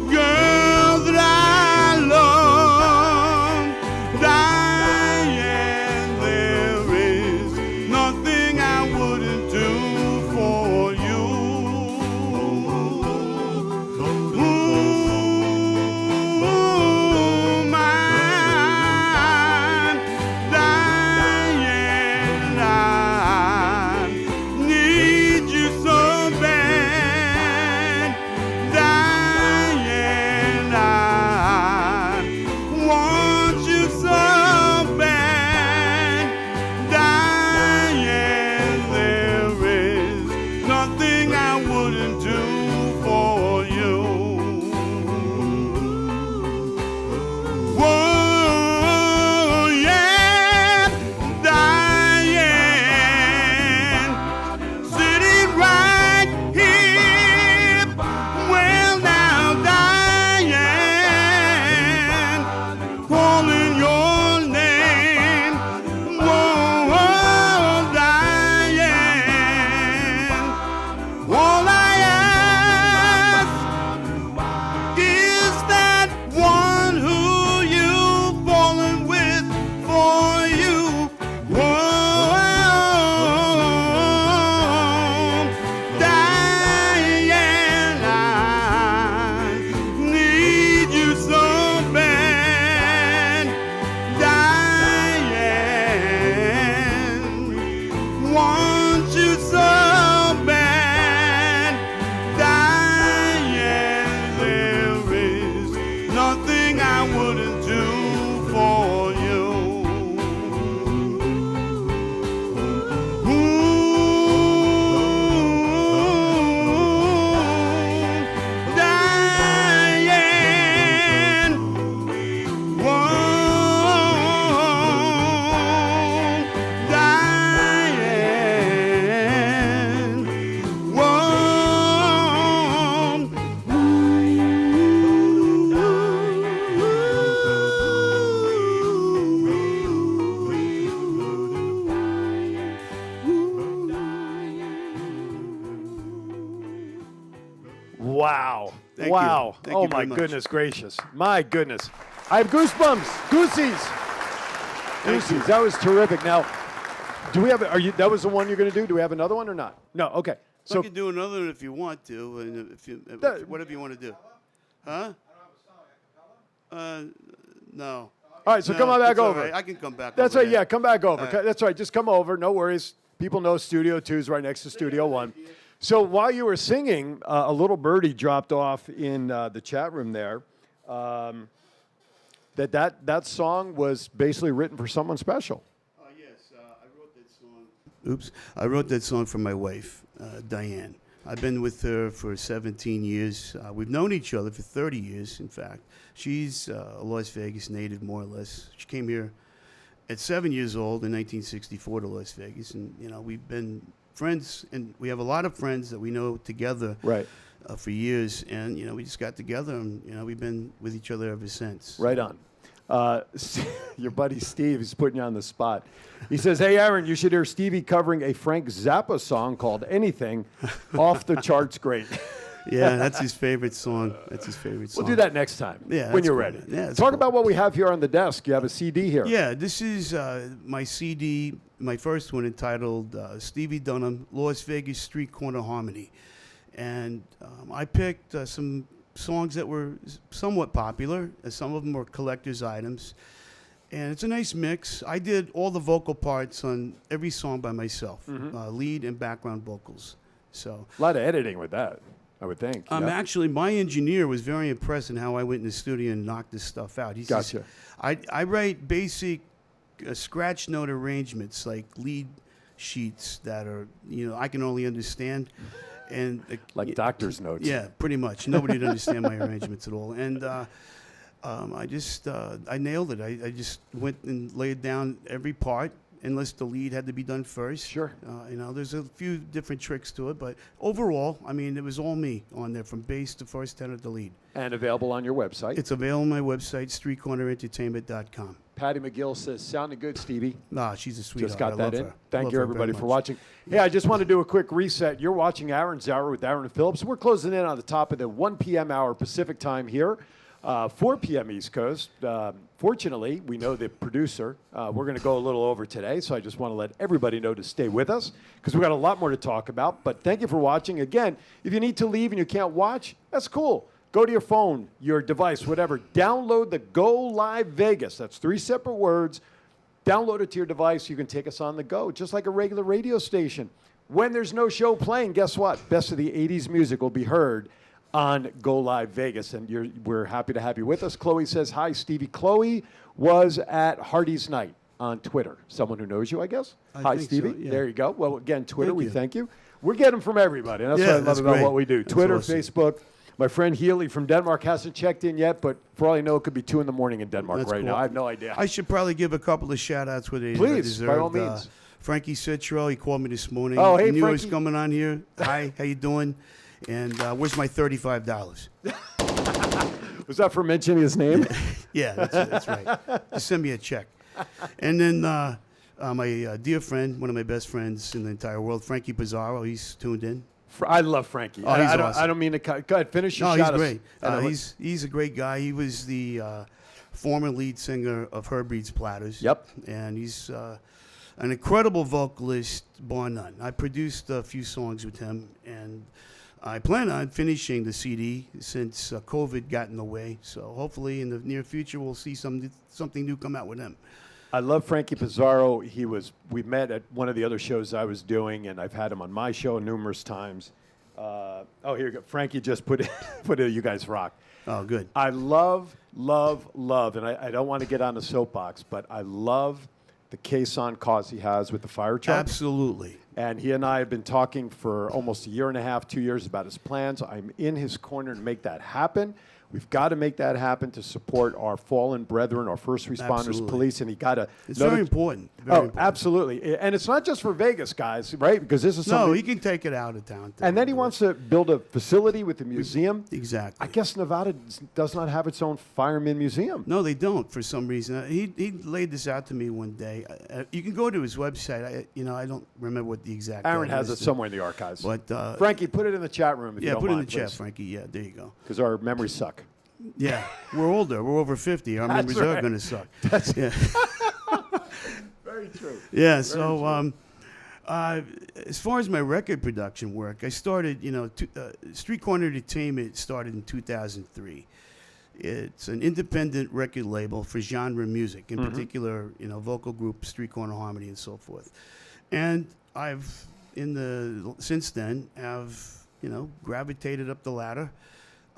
[SPEAKER 7] girl that I love, Diane, there is nothing I wouldn't do for you. Ooh, my Diane, I need you so bad, Diane, I want you so bad, Diane, there is nothing I wouldn't do for you. Whoa, yeah, Diane, sitting right here. Well, now, Diane, calling your name. Whoa, Diane, all I ask is that one who you've fallen with for you. Whoa, Diane, I need you so bad. Diane, want you so bad. Diane, there is nothing I wouldn't do for you. Ooh, Diane, whoa, Diane,
[SPEAKER 1] Wow.
[SPEAKER 7] Thank you.
[SPEAKER 1] Wow.
[SPEAKER 7] Thank
[SPEAKER 1] Oh,
[SPEAKER 7] you
[SPEAKER 1] my
[SPEAKER 7] very much.
[SPEAKER 1] goodness gracious. My goodness. I have goosebumps. Goosies.
[SPEAKER 7] Thank you.
[SPEAKER 1] Goosies. That was terrific. Now, do we have, that was the one you're going to do? Do we have another one or not? No. Okay.
[SPEAKER 7] I
[SPEAKER 1] So,
[SPEAKER 7] can do another if you want to, and if you, whatever you want to do. Huh? No.
[SPEAKER 1] all right. So
[SPEAKER 7] No,
[SPEAKER 1] come on back
[SPEAKER 7] it's all
[SPEAKER 1] over.
[SPEAKER 7] right. I can come back.
[SPEAKER 1] That's
[SPEAKER 7] over
[SPEAKER 1] right.
[SPEAKER 7] there.
[SPEAKER 1] Yeah. Come back over.
[SPEAKER 7] All right.
[SPEAKER 1] That's right. Just come over. No worries. People know Studio 2 is right next to Studio 1. So while you were singing, a little birdie dropped off in the chat room there. That song was basically written for someone special.
[SPEAKER 7] Yes, I wrote that song. Oops. I wrote that song for my wife, Diane. I've been with her for 17 years. We've known each other for 30 years, in fact. She's a Las Vegas native, more or less. She came here at 7 years old in 1964 to Las Vegas, and we've been friends, and we have a lot of friends that we know together
[SPEAKER 1] Right.
[SPEAKER 7] For years, and we just got together, and we've been with each other ever since.
[SPEAKER 1] Right on. Your buddy Steve is putting you on the spot. He says, "Hey, Aaron, you should hear Stevie covering a Frank Zappa song called Anything. Off the charts great."
[SPEAKER 7] Yeah, that's his favorite song. That's his favorite song.
[SPEAKER 1] We'll do that next time
[SPEAKER 7] Yeah,
[SPEAKER 1] when
[SPEAKER 7] that's
[SPEAKER 1] you're
[SPEAKER 7] cool,
[SPEAKER 1] ready.
[SPEAKER 7] man. Yeah, that's
[SPEAKER 1] Talk
[SPEAKER 7] cool.
[SPEAKER 1] about what we have here on the desk. You have a CD here.
[SPEAKER 7] Yeah, this is my CD, my first one entitled Stevie Dunham, Las Vegas Street Corner Harmony. And I picked some songs that were somewhat popular, and some of them were collector's items. And it's a nice mix. I did all the vocal parts on every song by myself, lead and background vocals. So
[SPEAKER 1] A lot of editing with that, I would think. Yeah.
[SPEAKER 7] actually, my engineer was very impressed in how I went in the studio and knocked this stuff out. He says,
[SPEAKER 1] Gotcha.
[SPEAKER 7] I write basic scratch note arrangements, like lead sheets that are, I can only understand. And
[SPEAKER 1] Like doctor's notes.
[SPEAKER 7] Yeah, pretty much. Nobody would understand my arrangements at all. And I nailed it. I just went and laid down every part, unless the lead had to be done first.
[SPEAKER 1] Sure.
[SPEAKER 7] There's a few different tricks to it, but overall, I mean, it was all me on there, from bass to first tenor to lead.
[SPEAKER 1] And available on your website.
[SPEAKER 7] It's available on my website, streetcornerentertainment.com.
[SPEAKER 1] Patty McGill says, "Sounding good, Stevie."
[SPEAKER 7] Nah, she's a sweetheart.
[SPEAKER 1] Just got
[SPEAKER 7] I
[SPEAKER 1] that
[SPEAKER 7] love
[SPEAKER 1] in.
[SPEAKER 7] her.
[SPEAKER 1] Thank
[SPEAKER 7] Love
[SPEAKER 1] you,
[SPEAKER 7] her
[SPEAKER 1] everybody,
[SPEAKER 7] very
[SPEAKER 1] for
[SPEAKER 7] much.
[SPEAKER 1] watching. Hey, I just want to do a quick reset. You're watching Aaron's Hour with Aaron and Phillips. We're closing in on the top of the 1 p.m. hour Pacific time here, 4 p.m. East Coast. Fortunately, we know the producer. We're going to go a little over today, so I just want to let everybody know to stay with us because we've got a lot more to talk about. But thank you for watching. Again, if you need to leave and you can't watch, that's cool. Go to your phone, your device, whatever. Download the Go Live Vegas. That's 3 separate words. Download it to your device. You can take us on the go, just like a regular radio station. When there's no show playing, guess what? Best of the 80s music will be heard on Go Live Vegas, and we're happy to have you with us. Chloe says, "Hi, Stevie." Chloe was at Hardy's Night on Twitter. Someone who knows you, I guess.
[SPEAKER 7] I
[SPEAKER 1] Hi,
[SPEAKER 7] think
[SPEAKER 1] Stevie.
[SPEAKER 7] so, yeah.
[SPEAKER 1] There you go. Well, again, Twitter,
[SPEAKER 7] Thank
[SPEAKER 1] we
[SPEAKER 7] you.
[SPEAKER 1] thank you. We're getting from everybody, and that's
[SPEAKER 7] Yeah,
[SPEAKER 1] what I love
[SPEAKER 7] that's
[SPEAKER 1] about
[SPEAKER 7] great.
[SPEAKER 1] what we do.
[SPEAKER 7] That's
[SPEAKER 1] Twitter,
[SPEAKER 7] awesome.
[SPEAKER 1] Facebook. My friend Healy from Denmark hasn't checked in yet, but for all I know, it could be 2 in the morning in Denmark
[SPEAKER 7] That's
[SPEAKER 1] right
[SPEAKER 7] cool.
[SPEAKER 1] now. I have no idea.
[SPEAKER 7] I should probably give a couple of shout-outs where they
[SPEAKER 1] Please,
[SPEAKER 7] deserved.
[SPEAKER 1] by all means.
[SPEAKER 7] Frankie Citro, he called me this morning.
[SPEAKER 1] Oh, hey,
[SPEAKER 7] he knew I was
[SPEAKER 1] Frankie.
[SPEAKER 7] coming on here. Hi, how you doing? And where's my $35?
[SPEAKER 1] Was that for mentioning his name?
[SPEAKER 7] Yeah, that's right. Just send me a check. And then my dear friend, one of my best friends in the entire world, Frankie Pizarro, he's tuned in.
[SPEAKER 1] I love Frankie.
[SPEAKER 7] Oh, he's
[SPEAKER 1] I don't,
[SPEAKER 7] awesome.
[SPEAKER 1] I don't mean to cut. Go ahead, finish your
[SPEAKER 7] No,
[SPEAKER 1] shot.
[SPEAKER 7] he's great. He's a great guy. He was the former lead singer of Herbie's Platters.
[SPEAKER 1] Yep.
[SPEAKER 7] And he's an incredible vocalist, bar none. I produced a few songs with him, and I plan on finishing the CD since COVID got in the way. So hopefully in the near future we'll see something new come out with him.
[SPEAKER 1] I love Frankie Pizarro. We met at one of the other shows I was doing, and I've had him on my show numerous times. Here you go. Frankie just put it, you guys rock.
[SPEAKER 7] Oh, good.
[SPEAKER 1] I love, and I don't want to get on the soapbox, but I love the caisson cause he has with the fire truck.
[SPEAKER 7] Absolutely.
[SPEAKER 1] And he and I have been talking for almost a year and a half, 2 years about his plans. I'm in his corner to make that happen. We've got to make that happen to support our fallen brethren, our first responders,
[SPEAKER 7] Absolutely.
[SPEAKER 1] police, and he got to.
[SPEAKER 7] It's very important. Very important.
[SPEAKER 1] Absolutely. And it's not just for Vegas, guys, right? Because this is
[SPEAKER 7] No,
[SPEAKER 1] something.
[SPEAKER 7] he can take it out of town.
[SPEAKER 1] And then he wants to build a facility with the museum.
[SPEAKER 7] Exactly.
[SPEAKER 1] I guess Nevada does not have its own fireman museum.
[SPEAKER 7] No, they don't for some reason. He laid this out to me one day. You can go to his website. I don't remember what the exact.
[SPEAKER 1] Aaron has it
[SPEAKER 7] is.
[SPEAKER 1] somewhere in the archives.
[SPEAKER 7] But
[SPEAKER 1] Frankie, put it in the chat room if you
[SPEAKER 7] yeah,
[SPEAKER 1] don't
[SPEAKER 7] put it in
[SPEAKER 1] mind,
[SPEAKER 7] the chat, Frankie. Yeah, there you go.
[SPEAKER 1] because our memories suck.
[SPEAKER 7] Yeah, we're older. We're over 50. Our memories
[SPEAKER 1] right.
[SPEAKER 7] are going to suck. Yeah.
[SPEAKER 1] Very true.
[SPEAKER 7] Yeah. So, as far as my record production work, I started. Street Corner Entertainment started in 2003. It's an independent record label for genre music, in particular, vocal group, Street Corner Harmony, and so forth. And I've, since then, have gravitated up the ladder.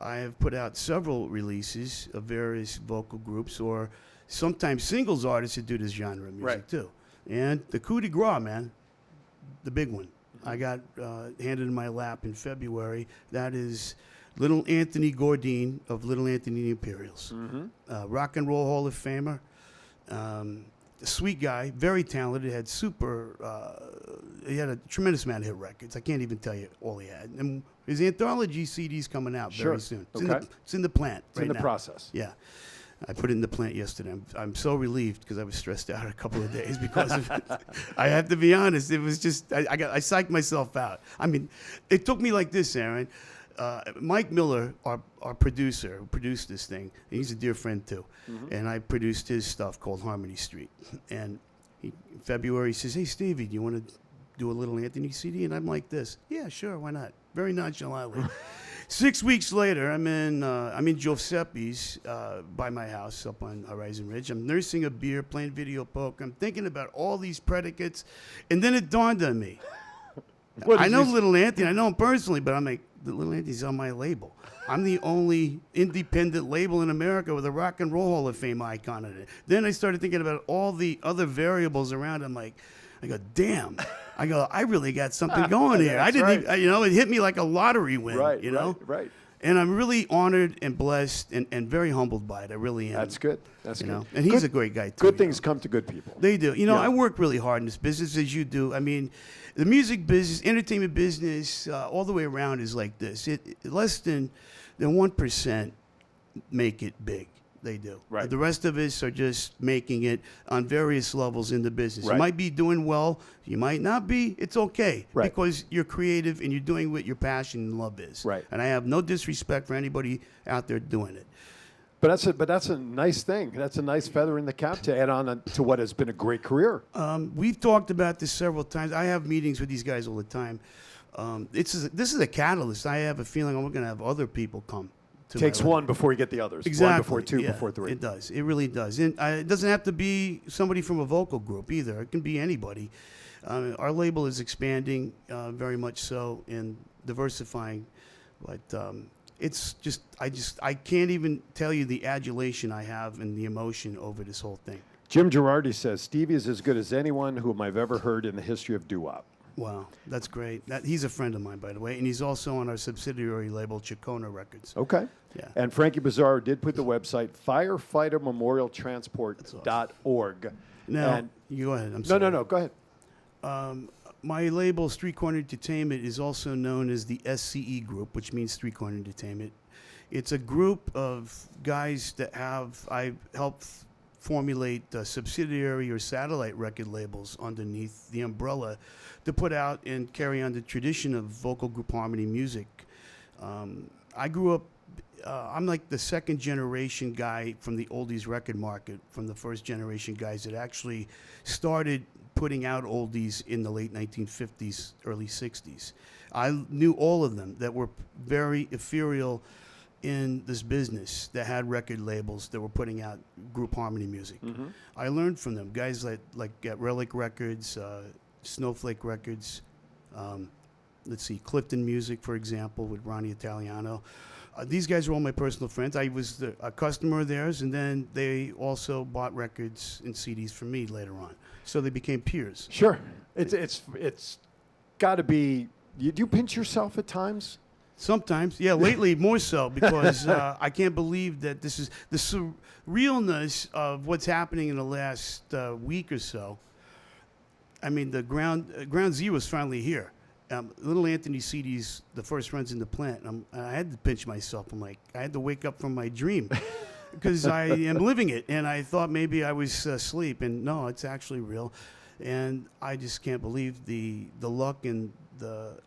[SPEAKER 7] I have put out several releases of various vocal groups, or sometimes singles artists that do this genre of music
[SPEAKER 1] Right.
[SPEAKER 7] too. And the coup de grace, man, the big one, I got handed in my lap in February. That is Little Anthony Gourdine of Little Anthony and the Imperials, Rock and Roll Hall of Famer. A sweet guy, very talented, had he had a tremendous amount of hit records. I can't even tell you all he had. And his anthology CD's coming out
[SPEAKER 1] Sure.
[SPEAKER 7] very soon.
[SPEAKER 1] Okay.
[SPEAKER 7] It's in the plant
[SPEAKER 1] It's
[SPEAKER 7] right
[SPEAKER 1] in the
[SPEAKER 7] now.
[SPEAKER 1] process.
[SPEAKER 7] Yeah. I put it in the plant yesterday. I'm so relieved because I was stressed out a couple of days because of it. I have to be honest. It was just I psyched myself out. I mean, it took me like this, Aaron. Mike Miller, our producer, who produced this thing, he's a dear friend too, and I produced his stuff called Harmony Street. And in February, he says, "Hey, Stevie, do you want to do a little Anthony CD?" And I'm like this, "Yeah, sure, why not?" Very nonchalantly. 6 weeks later, I'm in Giuseppe's by my house up on Horizon Ridge. I'm nursing a beer, playing video poker. I'm thinking about all these predicates, and then it dawned on me. I know Little Anthony. I know him personally, but I'm like, Little Anthony's on my label. I'm the only independent label in America with a Rock and Roll Hall of Fame icon in it. Then I started thinking about all the other variables around. I go, damn. I really got something going here. I didn't even, it hit me like a lottery win,
[SPEAKER 1] Right.
[SPEAKER 7] And I'm really honored and blessed and very humbled by it. I really am.
[SPEAKER 1] That's good. That's good.
[SPEAKER 7] And he's a great guy, too.
[SPEAKER 1] Good things come to good people.
[SPEAKER 7] They do. I work really hard in this business, as you do. I mean, the music business, entertainment business, all the way around is like this. Less than 1% make it big. They do.
[SPEAKER 1] Right.
[SPEAKER 7] The rest of us are just making it on various levels in the business.
[SPEAKER 1] Right.
[SPEAKER 7] You might be doing well. You might not be. It's okay.
[SPEAKER 1] Right.
[SPEAKER 7] Because you're creative and you're doing what your passion and love is.
[SPEAKER 1] Right.
[SPEAKER 7] And I have no disrespect for anybody out there doing it.
[SPEAKER 1] But that's a nice thing. That's a nice feather in the cap to add on to what has been a great career.
[SPEAKER 7] We've talked about this several times. I have meetings with these guys all the time. This is a catalyst. I have a feeling we're going to have other people come.
[SPEAKER 1] Takes one before you get the others.
[SPEAKER 7] Exactly.
[SPEAKER 1] One before two,
[SPEAKER 7] Yeah,
[SPEAKER 1] before three.
[SPEAKER 7] It does. It really does. And it doesn't have to be somebody from a vocal group either. It can be anybody. Our label is expanding very much so and diversifying. But it's just I can't even tell you the adulation I have and the emotion over this whole thing.
[SPEAKER 1] Jim Girardi says, Stevie is as good as anyone whom I've ever heard in the history of doo-wop.
[SPEAKER 7] Wow, that's great. He's a friend of mine, by the way, and he's also on our subsidiary label, Chacona Records.
[SPEAKER 1] Okay.
[SPEAKER 7] Yeah.
[SPEAKER 1] And Frankie Bizarro did put the website firefightermemorialtransport.org.
[SPEAKER 7] Now,
[SPEAKER 1] and
[SPEAKER 7] you go ahead. I'm sorry.
[SPEAKER 1] No. Go ahead.
[SPEAKER 7] My label, Street Corner Entertainment, is also known as the SCE Group, which means Street Corner Entertainment. It's a group of guys that I helped formulate subsidiary or satellite record labels underneath the umbrella to put out and carry on the tradition of vocal group harmony music. I grew up, I'm like the second generation guy from the oldies record market, from the first generation guys that actually started putting out oldies in the late 1950s, early 60s. I knew all of them that were very ethereal in this business that had record labels that were putting out group harmony music.
[SPEAKER 1] Mm-hmm.
[SPEAKER 7] I learned from them, guys like Relic Records, Snowflake Records, let's see, Clifton Music, for example, with Ronnie Italiano. These guys were all my personal friends. I was a customer of theirs, and then they also bought records and CDs from me later on. So they became peers.
[SPEAKER 1] Sure. It's got to be. Do you pinch yourself at times?
[SPEAKER 7] Sometimes, yeah. Lately, more so because I can't believe that this is the surrealness of what's happening in the last week or so. I mean, the ground zero is finally here. Little Anthony CD's the first runs in the plant. I had to pinch myself. I'm like, I had to wake up from my dream because I am living it. And I thought maybe I was asleep, and no, it's actually real. And I just can't believe the luck and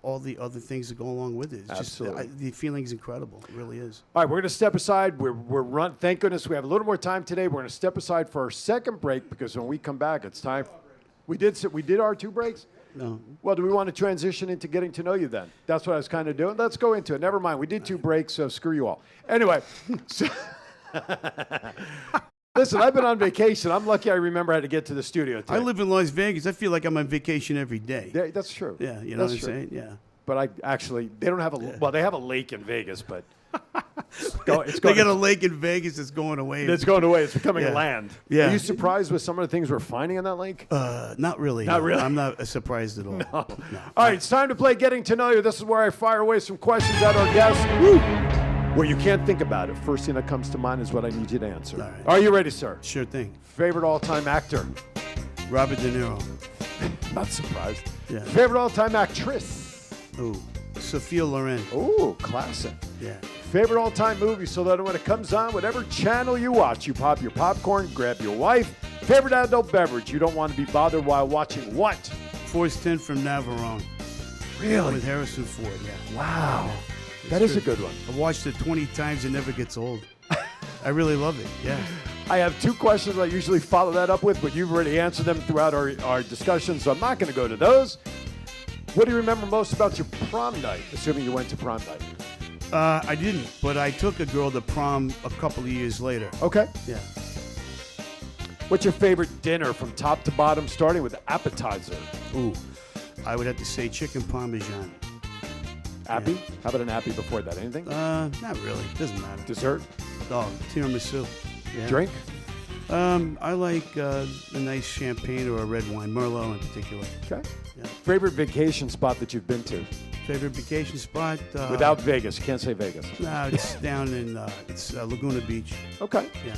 [SPEAKER 7] all the other things that go along with it. It's
[SPEAKER 1] Absolutely.
[SPEAKER 7] just the feeling's incredible. It really is.
[SPEAKER 1] All right, we're going to step aside. We're run. Thank goodness we have a little more time today. We're going to step aside for our second break because when we come back, it's time. We did our 2 breaks.
[SPEAKER 7] No.
[SPEAKER 1] Well, do we want to transition into getting to know you then? That's what I was kind of doing. Let's go into it. Never mind. We did 2 breaks, so screw you all. Anyway, so listen, I've been on vacation. I'm lucky I remember how to get to the studio today.
[SPEAKER 7] I live in Las Vegas. I feel like I'm on vacation every day.
[SPEAKER 1] Yeah, that's true.
[SPEAKER 7] Yeah, you know
[SPEAKER 1] That's
[SPEAKER 7] what I'm
[SPEAKER 1] true.
[SPEAKER 7] saying? Yeah.
[SPEAKER 1] But they don't have well, they have a lake in Vegas, but
[SPEAKER 7] They got a lake in Vegas that's going away.
[SPEAKER 1] It's going away. It's becoming
[SPEAKER 7] Yeah.
[SPEAKER 1] land.
[SPEAKER 7] Yeah.
[SPEAKER 1] Are you surprised with some of the things we're finding in that lake?
[SPEAKER 7] Not really.
[SPEAKER 1] Not really?
[SPEAKER 7] I'm not surprised at all. No.
[SPEAKER 1] All right, it's time to play Getting to Know You. This is where I fire away some questions at our guests. Where you can't think about it. First thing that comes to mind is what I need you to answer.
[SPEAKER 7] All right.
[SPEAKER 1] Are you ready, sir?
[SPEAKER 7] Sure thing.
[SPEAKER 1] Favorite all-time actor?
[SPEAKER 7] Robert De Niro.
[SPEAKER 1] Not surprised.
[SPEAKER 7] Yeah.
[SPEAKER 1] Favorite all-time actress?
[SPEAKER 7] Ooh. Sophia Loren.
[SPEAKER 1] Ooh, classic.
[SPEAKER 7] Yeah.
[SPEAKER 1] favorite all-time movie so that when it comes on, whatever channel you watch, you pop your popcorn, grab your wife. Favorite adult beverage you don't want to be bothered while watching what?
[SPEAKER 7] Force 10 from Navarone.
[SPEAKER 1] Really?
[SPEAKER 7] With Harrison Ford, yeah.
[SPEAKER 1] Wow.
[SPEAKER 7] It's
[SPEAKER 1] That is a
[SPEAKER 7] good.
[SPEAKER 1] good one.
[SPEAKER 7] I've watched it 20 times. It never gets old. I really love it, yeah.
[SPEAKER 1] I have two questions I usually follow that up with, but you've already answered them throughout our discussion, so I'm not going to go to those. What do you remember most about your prom night, assuming you went to prom night?
[SPEAKER 7] I didn't, but I took a girl to prom a couple of years later.
[SPEAKER 1] Okay.
[SPEAKER 7] Yeah.
[SPEAKER 1] What's your favorite dinner from top to bottom, starting with the appetizer?
[SPEAKER 7] Ooh, I would have to say chicken parmesan.
[SPEAKER 1] Appy? How about an appy before that? Anything?
[SPEAKER 7] Not really. Doesn't matter.
[SPEAKER 1] Dessert?
[SPEAKER 7] Oh, tiramisu. Yeah.
[SPEAKER 1] Drink?
[SPEAKER 7] I like a nice champagne or a red wine, Merlot in particular.
[SPEAKER 1] Okay.
[SPEAKER 7] Yeah.
[SPEAKER 1] Favorite vacation spot that you've been to?
[SPEAKER 7] Favorite vacation spot?
[SPEAKER 1] Without Vegas. You can't say Vegas.
[SPEAKER 7] No, it's down in Laguna Beach.
[SPEAKER 1] Okay.
[SPEAKER 7] Yeah.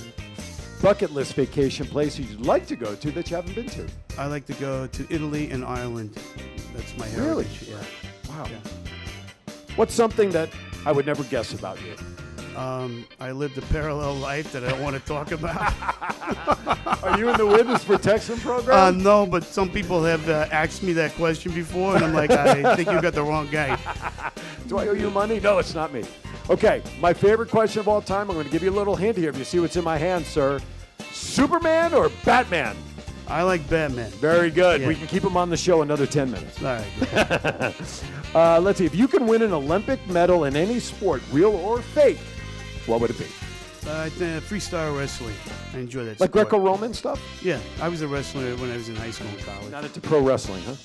[SPEAKER 1] Bucket list vacation place you'd like to go to that you haven't been to?
[SPEAKER 7] I like to go to Italy and Ireland. That's my
[SPEAKER 1] Really?
[SPEAKER 7] heritage. Yeah.
[SPEAKER 1] Wow.
[SPEAKER 7] Yeah.
[SPEAKER 1] What's something that I would never guess about you?
[SPEAKER 7] I lived a parallel life that I don't want to talk about.
[SPEAKER 1] Are you in the witness protection program?
[SPEAKER 7] No, but some people have asked me that question before, and I'm like, I think you got the wrong guy.
[SPEAKER 1] Do I owe you money? No, it's not me. Okay, my favorite question of all time. I'm going to give you a little hint here. If you see what's in my hand, sir. Superman or Batman?
[SPEAKER 7] I like Batman.
[SPEAKER 1] Very good.
[SPEAKER 7] Yeah.
[SPEAKER 1] We can keep him on the show another 10 minutes.
[SPEAKER 7] All right.
[SPEAKER 1] Let's see. If you can win an Olympic medal in any sport, real or fake, what would it be?
[SPEAKER 7] Freestyle wrestling. I enjoy that
[SPEAKER 1] Like
[SPEAKER 7] sport.
[SPEAKER 1] Greco-Roman stuff?
[SPEAKER 7] Yeah, I was a wrestler when I was in high school and college.
[SPEAKER 1] Not into pro wrestling, huh?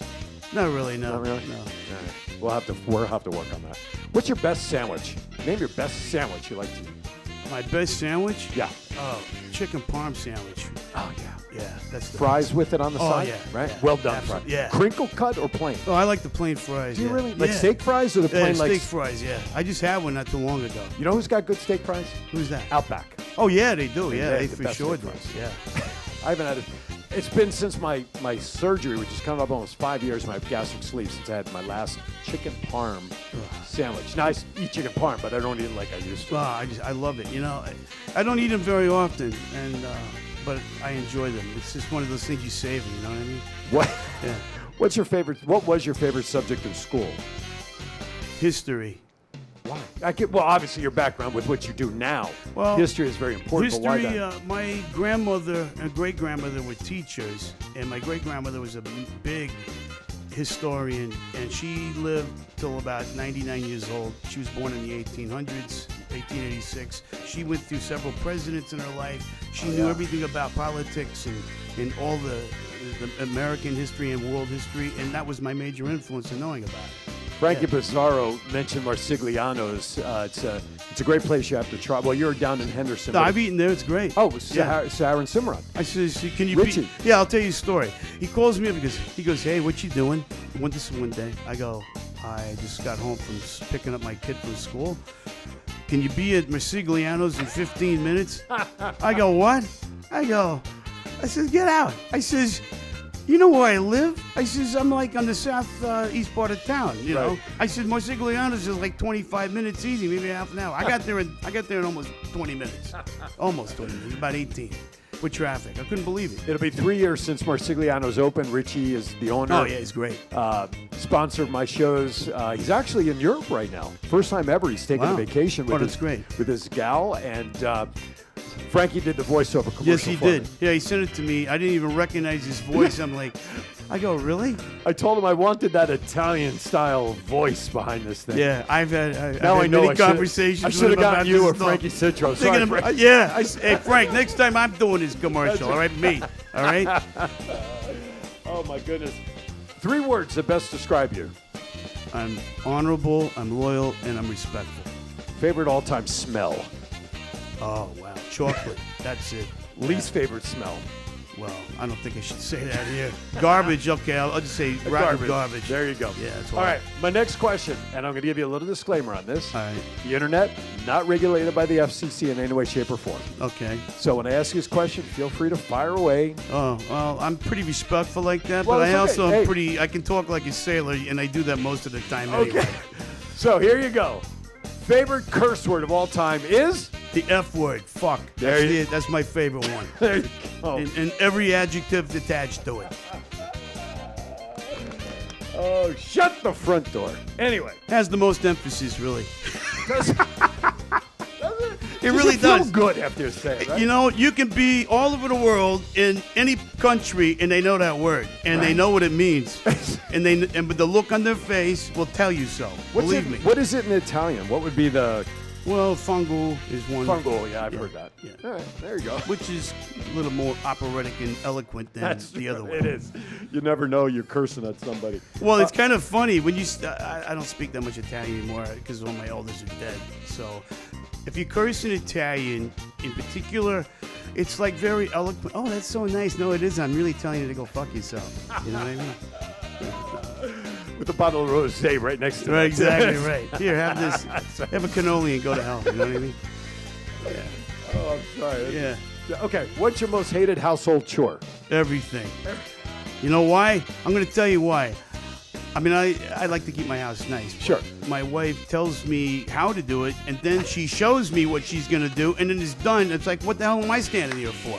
[SPEAKER 7] Not really, no.
[SPEAKER 1] Not really?
[SPEAKER 7] No.
[SPEAKER 1] All right. We'll have to work on that. What's your best sandwich? Name your best sandwich you like to eat.
[SPEAKER 7] My best sandwich?
[SPEAKER 1] Yeah.
[SPEAKER 7] Oh, chicken parm sandwich.
[SPEAKER 1] Oh, yeah.
[SPEAKER 7] Yeah, that's the
[SPEAKER 1] Fries with it on the
[SPEAKER 7] Oh,
[SPEAKER 1] side?
[SPEAKER 7] yeah,
[SPEAKER 1] Right?
[SPEAKER 7] yeah.
[SPEAKER 1] Well done
[SPEAKER 7] Absolutely,
[SPEAKER 1] fries.
[SPEAKER 7] yeah.
[SPEAKER 1] Crinkle cut or plain?
[SPEAKER 7] Oh, I like the plain fries.
[SPEAKER 1] Do you
[SPEAKER 7] yeah.
[SPEAKER 1] really? Like
[SPEAKER 7] Yeah.
[SPEAKER 1] steak fries or the
[SPEAKER 7] Yeah,
[SPEAKER 1] plain
[SPEAKER 7] steak
[SPEAKER 1] like...
[SPEAKER 7] fries, yeah. I just had one not too long ago.
[SPEAKER 1] You know who's got good steak fries?
[SPEAKER 7] Who's that?
[SPEAKER 1] Outback.
[SPEAKER 7] Oh, yeah, they do. Yeah,
[SPEAKER 1] They
[SPEAKER 7] they
[SPEAKER 1] have the
[SPEAKER 7] for
[SPEAKER 1] best
[SPEAKER 7] sure
[SPEAKER 1] steak
[SPEAKER 7] do.
[SPEAKER 1] fries.
[SPEAKER 7] Yeah.
[SPEAKER 1] I haven't had it. It's been since my surgery, which is coming up almost 5 years, my gastric sleeve, since I had my last chicken parm sandwich. Now, I eat chicken parm, but I don't eat it like I used to.
[SPEAKER 7] Well, I love it. You know, I don't eat them very often, and but I enjoy them. It's just one of those things you savor. You know what I mean?
[SPEAKER 1] What?
[SPEAKER 7] Yeah.
[SPEAKER 1] What was your favorite subject in school?
[SPEAKER 7] History.
[SPEAKER 1] Why? Well, obviously your background with what you do now.
[SPEAKER 7] Well,
[SPEAKER 1] history is very important. But why
[SPEAKER 7] History.
[SPEAKER 1] that?
[SPEAKER 7] My grandmother and great grandmother were teachers, and my great grandmother was a big historian, and she lived till about 99 years old. She was born in the 1800s, 1886. She went through several presidents in her life. She knew everything about politics and all the American history and world history, and that was my major influence in knowing about it.
[SPEAKER 1] Frankie Pizarro mentioned Marsigliano's. It's a great place you have to try. Well, you're down in Henderson.
[SPEAKER 7] No,
[SPEAKER 1] but-
[SPEAKER 7] I've eaten there. It's great.
[SPEAKER 1] Oh,
[SPEAKER 7] Yeah.
[SPEAKER 1] Sahara and Cimarron.
[SPEAKER 7] I says, can you
[SPEAKER 1] Richie.
[SPEAKER 7] Yeah, I'll tell you a story. He calls me up because he goes, hey, what you doing? This is one day. I go, I just got home from picking up my kid from school. Can you be at Marsigliano's in 15 minutes? I go, what? I says, get out. I says, you know where I live? I says, I'm like on the southeast part of town, you know?
[SPEAKER 1] Right.
[SPEAKER 7] I said, Marsigliano's is like 25 minutes easy, maybe half an hour. I got there in almost 20 minutes. Almost 20 minutes, about 18 with traffic. I couldn't believe it.
[SPEAKER 1] It'll be 3 years since Marsigliano's open. Richie is the owner.
[SPEAKER 7] Oh, yeah, he's great.
[SPEAKER 1] Sponsor of my shows. He's actually in Europe right now. First time ever. He's taking a
[SPEAKER 7] Wow.
[SPEAKER 1] vacation with,
[SPEAKER 7] Oh, that's great.
[SPEAKER 1] with his gal. And Frankie did the voiceover commercial
[SPEAKER 7] Yes, he
[SPEAKER 1] for
[SPEAKER 7] did.
[SPEAKER 1] me.
[SPEAKER 7] Yeah, he sent it to me. I didn't even recognize his voice. I'm like, I go, really?
[SPEAKER 1] I told him I wanted that Italian-style voice behind this thing.
[SPEAKER 7] Yeah, I've had
[SPEAKER 1] Now I know
[SPEAKER 7] many
[SPEAKER 1] I should-
[SPEAKER 7] conversations
[SPEAKER 1] I
[SPEAKER 7] with
[SPEAKER 1] should have
[SPEAKER 7] him about
[SPEAKER 1] gotten you or
[SPEAKER 7] this stuff.
[SPEAKER 1] Frankie Citro. Sorry,
[SPEAKER 7] Thinking
[SPEAKER 1] Frank.
[SPEAKER 7] about, yeah, hey, Frank, next time I'm doing this commercial, all right? Me, all right?
[SPEAKER 1] Oh, my goodness. 3 words that best describe you.
[SPEAKER 7] I'm honorable, I'm loyal, and I'm respectful.
[SPEAKER 1] Favorite all-time smell.
[SPEAKER 7] Oh, wow. Chocolate. That's it.
[SPEAKER 1] Least favorite smell.
[SPEAKER 7] Well, I don't think I should say that here. Garbage, okay. I'll just say rotten garbage.
[SPEAKER 1] There you go.
[SPEAKER 7] Yeah, that's
[SPEAKER 1] all
[SPEAKER 7] why.
[SPEAKER 1] right. My next question, and I'm going to give you a little disclaimer on this.
[SPEAKER 7] All right.
[SPEAKER 1] The internet, not regulated by the FCC in any way, shape, or form.
[SPEAKER 7] Okay.
[SPEAKER 1] So when I ask you this question, feel free to fire away.
[SPEAKER 7] Oh, well, I'm pretty respectful like that,
[SPEAKER 1] Well,
[SPEAKER 7] but I
[SPEAKER 1] it's
[SPEAKER 7] also
[SPEAKER 1] okay.
[SPEAKER 7] am
[SPEAKER 1] Hey.
[SPEAKER 7] pretty, I can talk like a sailor, and I do that most of the time anyway.
[SPEAKER 1] Okay. So here you go. favorite curse word of all time is?
[SPEAKER 7] The F word. Fuck. That's my favorite one.
[SPEAKER 1] There you go.
[SPEAKER 7] And every adjective attached to it.
[SPEAKER 1] Oh, shut the front door. Anyway.
[SPEAKER 7] Has the most emphasis, really.
[SPEAKER 1] Does it
[SPEAKER 7] It really
[SPEAKER 1] feel
[SPEAKER 7] does.
[SPEAKER 1] good after you say it, right?
[SPEAKER 7] You know, you can be all over the world in any country, and they know that word, and they know what it means, and but the look on their face will tell you so. Believe me.
[SPEAKER 1] What is it in Italian? What would be the
[SPEAKER 7] Well, fungal is one.
[SPEAKER 1] fungal? Yeah, I've heard that.
[SPEAKER 7] Yeah.
[SPEAKER 1] All right, there you go.
[SPEAKER 7] Which is a little more operatic and eloquent than the other one.
[SPEAKER 1] It is. You never know you're cursing at somebody.
[SPEAKER 7] Well, it's kind of funny when you. I don't speak that much Italian anymore because all my elders are dead. So, if you curse in Italian, in particular, it's like very eloquent. Oh, that's so nice. No, it isn't. I'm really telling you to go fuck yourself. You know what I mean?
[SPEAKER 1] With a bottle of rosé right next to it.
[SPEAKER 7] Right, exactly right. Here, have this. Have a cannoli and go to hell. You know what I mean?
[SPEAKER 1] Oh, I'm sorry.
[SPEAKER 7] Yeah.
[SPEAKER 1] Okay, what's your most hated household chore?
[SPEAKER 7] Everything. You know why? I'm going to tell you why. I mean, I like to keep my house nice.
[SPEAKER 1] Sure.
[SPEAKER 7] My wife tells me how to do it, and then she shows me what she's going to do, and then it's done. It's like, what the hell am I standing here for?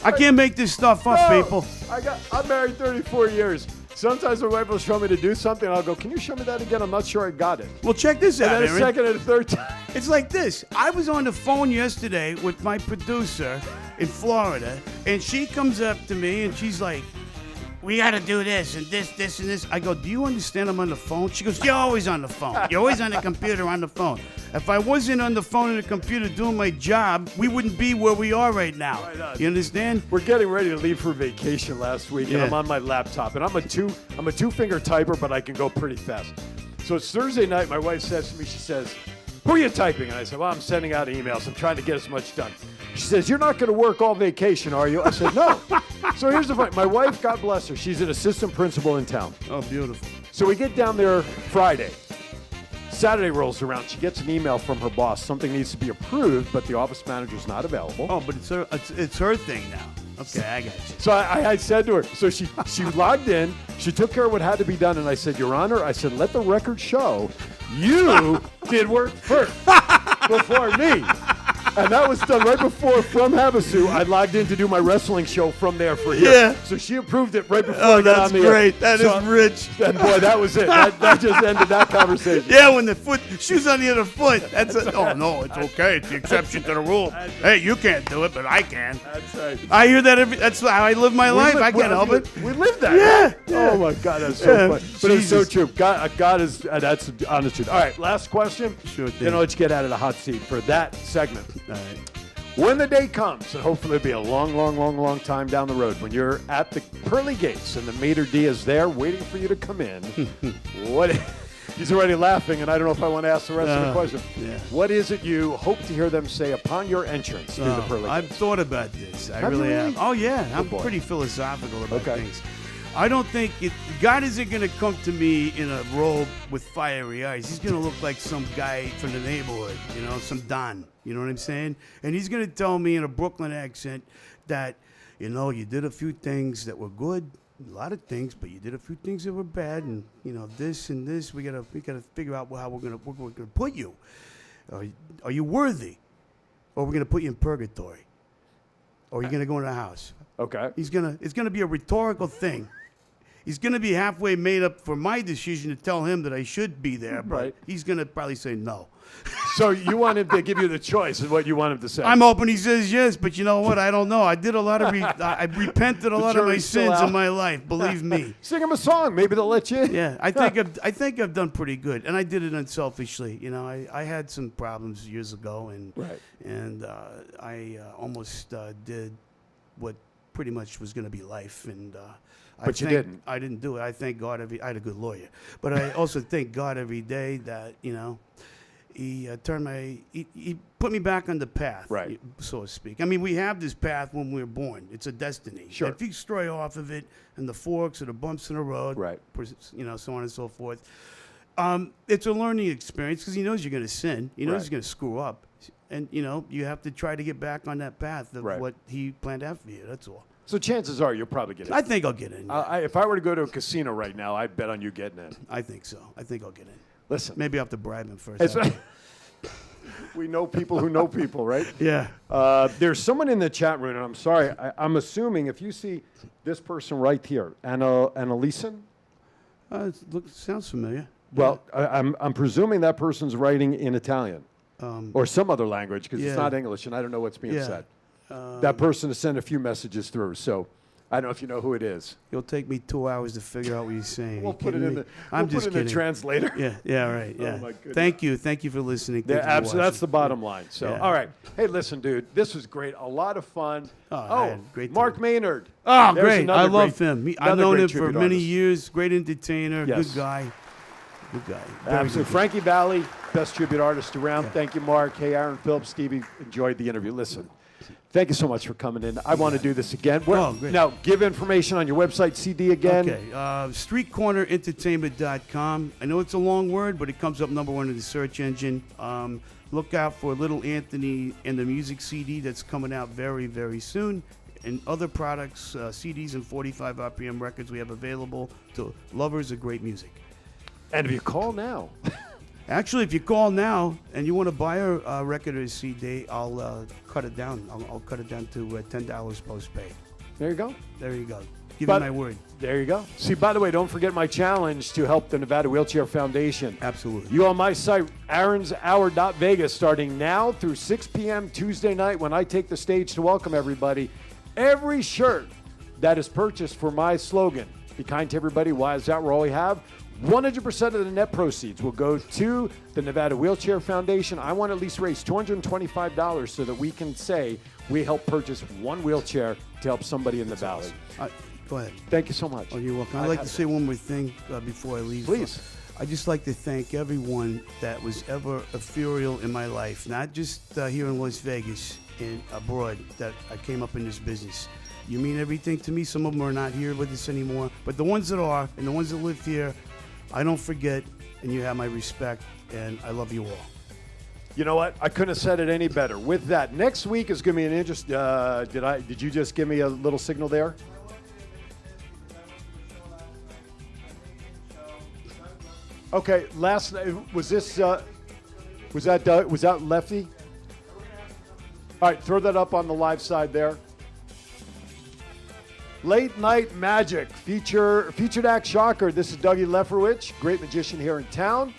[SPEAKER 7] I can't make this stuff up, people.
[SPEAKER 1] I'm married 34 years. Sometimes my wife will show me to do something, and I'll go, can you show me that again? I'm not sure I got it.
[SPEAKER 7] Well, check this out,
[SPEAKER 1] And then a
[SPEAKER 7] Aaron.
[SPEAKER 1] second and a third time.
[SPEAKER 7] It's like this. I was on the phone yesterday with my producer in Florida, and she comes up to me, and she's like, we got to do this and this and this. I go, do you understand I'm on the phone? She goes, you're always on the phone. You're always on the computer on the phone. If I wasn't on the phone and the computer doing my job, we wouldn't be where we are right now.
[SPEAKER 1] Right on.
[SPEAKER 7] You understand?
[SPEAKER 1] We're getting ready to leave for vacation last week, and
[SPEAKER 7] Yeah.
[SPEAKER 1] I'm on my laptop, and I'm a two-finger typer, but I can go pretty fast. So it's Thursday night. My wife says to me, she says, who are you typing? And I said, well, I'm sending out emails. I'm trying to get as much done. She says, you're not going to work all vacation, are you? I said, no. So here's the point. My wife, God bless her, she's an assistant principal in town.
[SPEAKER 7] Oh, beautiful.
[SPEAKER 1] So we get down there Friday. Saturday rolls around. She gets an email from her boss. Something needs to be approved, but the office manager's not available.
[SPEAKER 7] Oh, but it's her thing now. Okay, I got you.
[SPEAKER 1] So I said to her, so she logged in, she took care of what had to be done, and I said, Your Honor, I said, let the record show you did work first before me. And that was done right before from Havasu. I logged in to do my wrestling show from there for here.
[SPEAKER 7] Yeah.
[SPEAKER 1] So she approved it right before
[SPEAKER 7] Oh,
[SPEAKER 1] I got
[SPEAKER 7] that's
[SPEAKER 1] on the air.
[SPEAKER 7] great. That
[SPEAKER 1] So
[SPEAKER 7] is rich.
[SPEAKER 1] And boy, that was it. That just ended that conversation.
[SPEAKER 7] Yeah, when the shoe's on the other foot. Oh, no, it's okay. It's the exception to the rule. Hey, you can't do it, but I can.
[SPEAKER 1] That's right.
[SPEAKER 7] I hear that that's how I live my life. I can't help it.
[SPEAKER 1] We live that.
[SPEAKER 7] Yeah.
[SPEAKER 1] Oh my God, that's so
[SPEAKER 7] Yeah.
[SPEAKER 1] funny. But it's so
[SPEAKER 7] Jesus.
[SPEAKER 1] true. God is that's the honest truth. All right, last question.
[SPEAKER 7] Sure thing.
[SPEAKER 1] Then I'll let you get out of the hot seat for that segment.
[SPEAKER 7] All right.
[SPEAKER 1] When the day comes, and hopefully it'll be a long time down the road, when you're at the pearly gates and the maitre d' is there waiting for you to come in, what? He's already laughing, and I don't know if I want to ask the rest of the question.
[SPEAKER 7] Yeah.
[SPEAKER 1] What is it you hope to hear them say upon your entrance through the pearly
[SPEAKER 7] I've
[SPEAKER 1] gates?
[SPEAKER 7] thought about this. I
[SPEAKER 1] Have you
[SPEAKER 7] really
[SPEAKER 1] really?
[SPEAKER 7] have. Oh, yeah. I'm
[SPEAKER 1] boy.
[SPEAKER 7] pretty philosophical about
[SPEAKER 1] Okay.
[SPEAKER 7] things. I don't think God isn't going to come to me in a robe with fiery eyes. He's going to look like some guy from the neighborhood, some Don. You know what I'm saying? And he's going to tell me in a Brooklyn accent that, you did a few things that were good, a lot of things, but you did a few things that were bad, and this and this. We gotta figure out how we're gonna put you. Are you worthy, or we're gonna put you in purgatory, or are you gonna go in the house?
[SPEAKER 1] Okay.
[SPEAKER 7] It's gonna be a rhetorical thing. He's gonna be halfway made up for my decision to tell him that I should be there, but
[SPEAKER 1] Right.
[SPEAKER 7] he's gonna probably say no.
[SPEAKER 1] So you want him to give you the choice of what you want him to say.
[SPEAKER 7] I'm hoping he says yes, but you know what? I don't know. I did a lot of I repented a lot of my
[SPEAKER 1] jury's still
[SPEAKER 7] sins
[SPEAKER 1] out.
[SPEAKER 7] in my life. Believe me.
[SPEAKER 1] Sing him a song. Maybe they'll let you in.
[SPEAKER 7] Yeah, I think I've done pretty good, and I did it unselfishly. I had some problems years ago, and
[SPEAKER 1] Right.
[SPEAKER 7] I almost did what pretty much was going to be life, and
[SPEAKER 1] But you didn't.
[SPEAKER 7] I didn't do it. I thank God I had a good lawyer, but I also thank God every day that He he put me back on the path,
[SPEAKER 1] Right.
[SPEAKER 7] so to speak. I mean, we have this path when we're born. It's a destiny.
[SPEAKER 1] Sure.
[SPEAKER 7] If you stray off of it, and the forks or the bumps in the road,
[SPEAKER 1] Right.
[SPEAKER 7] So on and so forth, it's a learning experience because he knows you're going to sin. He knows
[SPEAKER 1] Right.
[SPEAKER 7] you're going to screw up, and you have to try to get back on that path of
[SPEAKER 1] Right.
[SPEAKER 7] what he planned out for you. That's all.
[SPEAKER 1] So chances are you'll probably get in.
[SPEAKER 7] I think I'll get in. Yeah.
[SPEAKER 1] If I were to go to a casino right now, I'd bet on you getting in.
[SPEAKER 7] I think so. I think I'll get in.
[SPEAKER 1] Listen.
[SPEAKER 7] Maybe I have to bribe him first.
[SPEAKER 1] It's, we know people who know people, right?
[SPEAKER 7] Yeah.
[SPEAKER 1] There's someone in the chat room, and I'm sorry. I'm assuming if you see this person right here, Annalisa.
[SPEAKER 7] Sounds familiar.
[SPEAKER 1] Well, I'm presuming that person's writing in Italian or some other language because
[SPEAKER 7] yeah.
[SPEAKER 1] it's not English, and I don't know what's being
[SPEAKER 7] Yeah.
[SPEAKER 1] said. That person has sent a few messages through, so I don't know if you know who it is.
[SPEAKER 7] It'll take me 2 hours to figure out what you're saying.
[SPEAKER 1] We'll
[SPEAKER 7] You
[SPEAKER 1] put it
[SPEAKER 7] kidding
[SPEAKER 1] in
[SPEAKER 7] me?
[SPEAKER 1] the.
[SPEAKER 7] I'm
[SPEAKER 1] we'll
[SPEAKER 7] just
[SPEAKER 1] put it in
[SPEAKER 7] kidding.
[SPEAKER 1] the translator.
[SPEAKER 7] Yeah, right. Yeah.
[SPEAKER 1] my goodness.
[SPEAKER 7] Thank you for listening.
[SPEAKER 1] Yeah,
[SPEAKER 7] Thank you for
[SPEAKER 1] absolutely. That's
[SPEAKER 7] watching.
[SPEAKER 1] the bottom line. So,
[SPEAKER 7] Yeah.
[SPEAKER 1] all right. Hey, listen, dude. This was great. A lot of fun.
[SPEAKER 7] man, great
[SPEAKER 1] Mark
[SPEAKER 7] time.
[SPEAKER 1] Maynard.
[SPEAKER 7] Oh,
[SPEAKER 1] There's
[SPEAKER 7] great.
[SPEAKER 1] another
[SPEAKER 7] I love
[SPEAKER 1] great-
[SPEAKER 7] him. I've
[SPEAKER 1] another
[SPEAKER 7] known
[SPEAKER 1] great
[SPEAKER 7] him for
[SPEAKER 1] tribute
[SPEAKER 7] many
[SPEAKER 1] artist.
[SPEAKER 7] years. Great entertainer.
[SPEAKER 1] Yes.
[SPEAKER 7] Good guy. Good guy. Very
[SPEAKER 1] Absolutely.
[SPEAKER 7] good.
[SPEAKER 1] Frankie Valli, best tribute artist around. Thank you, Mark. Hey, Aaron Phillips, Stevie, enjoyed the interview. Listen, thank you so much for coming in. I want to do this again.
[SPEAKER 7] Great.
[SPEAKER 1] Now, give information on your website, CD again.
[SPEAKER 7] Okay. StreetCornerEntertainment.com. I know it's a long word, but it comes up number 1 in the search engine. Look out for Little Anthony and the music CD that's coming out very, very soon. And other products, CDs and 45 RPM records we have available to lovers of great music.
[SPEAKER 1] And if you call now,
[SPEAKER 7] Actually, if you call now and you want to buy a record or a CD, I'll cut it down. I'll cut it down to $10 postpaid.
[SPEAKER 1] there you go.
[SPEAKER 7] There you go. Give
[SPEAKER 1] But-
[SPEAKER 7] you my word.
[SPEAKER 1] There you go. See, by the way, don't forget my challenge to help the Nevada Wheelchair Foundation.
[SPEAKER 7] Absolutely.
[SPEAKER 1] You on my site, aaronshour.vegas, starting now through 6 p.m. Tuesday night when I take the stage to welcome everybody. Every shirt that is purchased for my slogan, be kind to everybody, why is that we're all we have? 100% of the net proceeds will go to the Nevada Wheelchair Foundation. I want to at least raise $225 so that we can say we help purchase one wheelchair to help somebody in the valley.
[SPEAKER 7] Go ahead.
[SPEAKER 1] Thank you so much.
[SPEAKER 7] Oh, you're welcome.
[SPEAKER 1] I
[SPEAKER 7] I'd like
[SPEAKER 1] have
[SPEAKER 7] to say one more thing before I leave.
[SPEAKER 1] Please.
[SPEAKER 7] I'd just like to thank everyone that was ever ethereal in my life, not just here in Las Vegas and abroad, that I came up in this business. You mean everything to me. Some of them are not here with us anymore, but the ones that are and the ones that live here, I don't forget, and you have my respect, and I love you all.
[SPEAKER 1] You know what? I couldn't have said it any better. With that, next week is going to be an interest. Did you just give me a little signal there? Okay. Last night was this. Was that Doug? Was that Lefty? All right. Throw that up on the live side there. Late Night Magic featured act shocker. This is Dougie Leferwich, great magician here in town.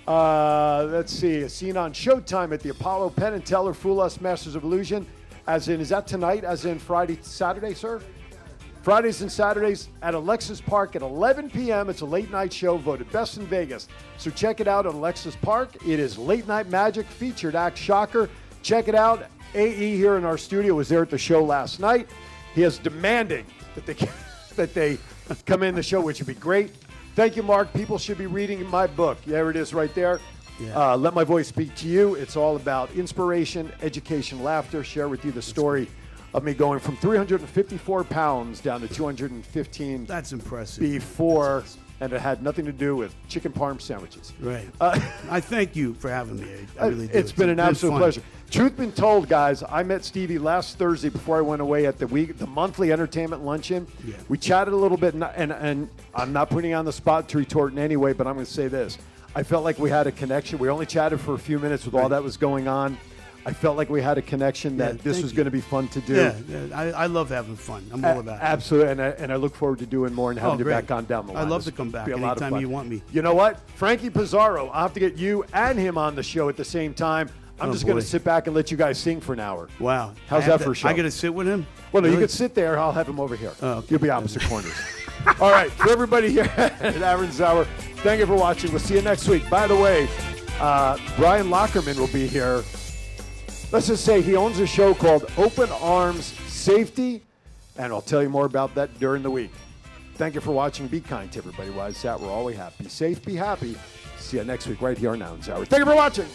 [SPEAKER 1] Let's see, a scene on Showtime at the Apollo Penn and Teller Fool Us Masters of Illusion. As in, is that tonight? As in Friday, Saturday, sir? Fridays and Saturdays at Alexis Park at 11 p.m. It's a late night show voted best in Vegas. So check it out at Alexis Park. It is Late Night Magic featured act shocker. Check it out. AE here in our studio was there at the show last night. He is demanding that they come in the show, which would be great. Thank you, Mark. People should be reading my book. There it is right there.
[SPEAKER 7] Yeah.
[SPEAKER 1] Let My Voice Speak to You. It's all about inspiration, education, laughter. Share with you the story of me going from 354 pounds down to 215
[SPEAKER 7] That's impressive.
[SPEAKER 1] before, and it had nothing to do with chicken parm sandwiches.
[SPEAKER 7] Right. I thank you for having me. I really do.
[SPEAKER 1] It's been an absolute
[SPEAKER 7] fun.
[SPEAKER 1] pleasure. Truth been told, guys, I met Stevie last Thursday before I went away at the monthly entertainment luncheon.
[SPEAKER 7] Yeah.
[SPEAKER 1] We chatted a little bit, and I'm not putting you on the spot to retort in any way, but I'm going to say this. I felt like we had a connection. We only chatted for a few minutes with all that was going on. I felt like we had a connection that this
[SPEAKER 7] thank
[SPEAKER 1] was
[SPEAKER 7] you.
[SPEAKER 1] going to be fun to do.
[SPEAKER 7] Yeah, I love having fun. I'm all about it.
[SPEAKER 1] Absolutely, and I look forward to doing more and having you
[SPEAKER 7] great.
[SPEAKER 1] back on down the line.
[SPEAKER 7] I'd love
[SPEAKER 1] This
[SPEAKER 7] to come back
[SPEAKER 1] be a lot of
[SPEAKER 7] anytime
[SPEAKER 1] fun.
[SPEAKER 7] you want me.
[SPEAKER 1] You know what? Frankie Pizarro, I'll have to get you and him on the show at the same time. I'm
[SPEAKER 7] Oh,
[SPEAKER 1] just going
[SPEAKER 7] boy.
[SPEAKER 1] to sit back and let you guys sing for an hour.
[SPEAKER 7] Wow.
[SPEAKER 1] How's
[SPEAKER 7] I have
[SPEAKER 1] that for a show?
[SPEAKER 7] I got to sit with him?
[SPEAKER 1] Well, no, you
[SPEAKER 7] Really?
[SPEAKER 1] could sit there. I'll have him over here.
[SPEAKER 7] Oh, okay.
[SPEAKER 1] You'll be opposite corners. All right, for everybody here at Aaron's Hour, thank you for watching. We'll see you next week. By the way, Brian Lockerman will be here. Let's just say he owns a show called Open Arms Safety, and I'll tell you more about that during the week. Thank you for watching. Be kind to everybody. Why is that? We're all we have. Be safe, be happy. See you next week right here on Aaron's Hour. Thank you for watching.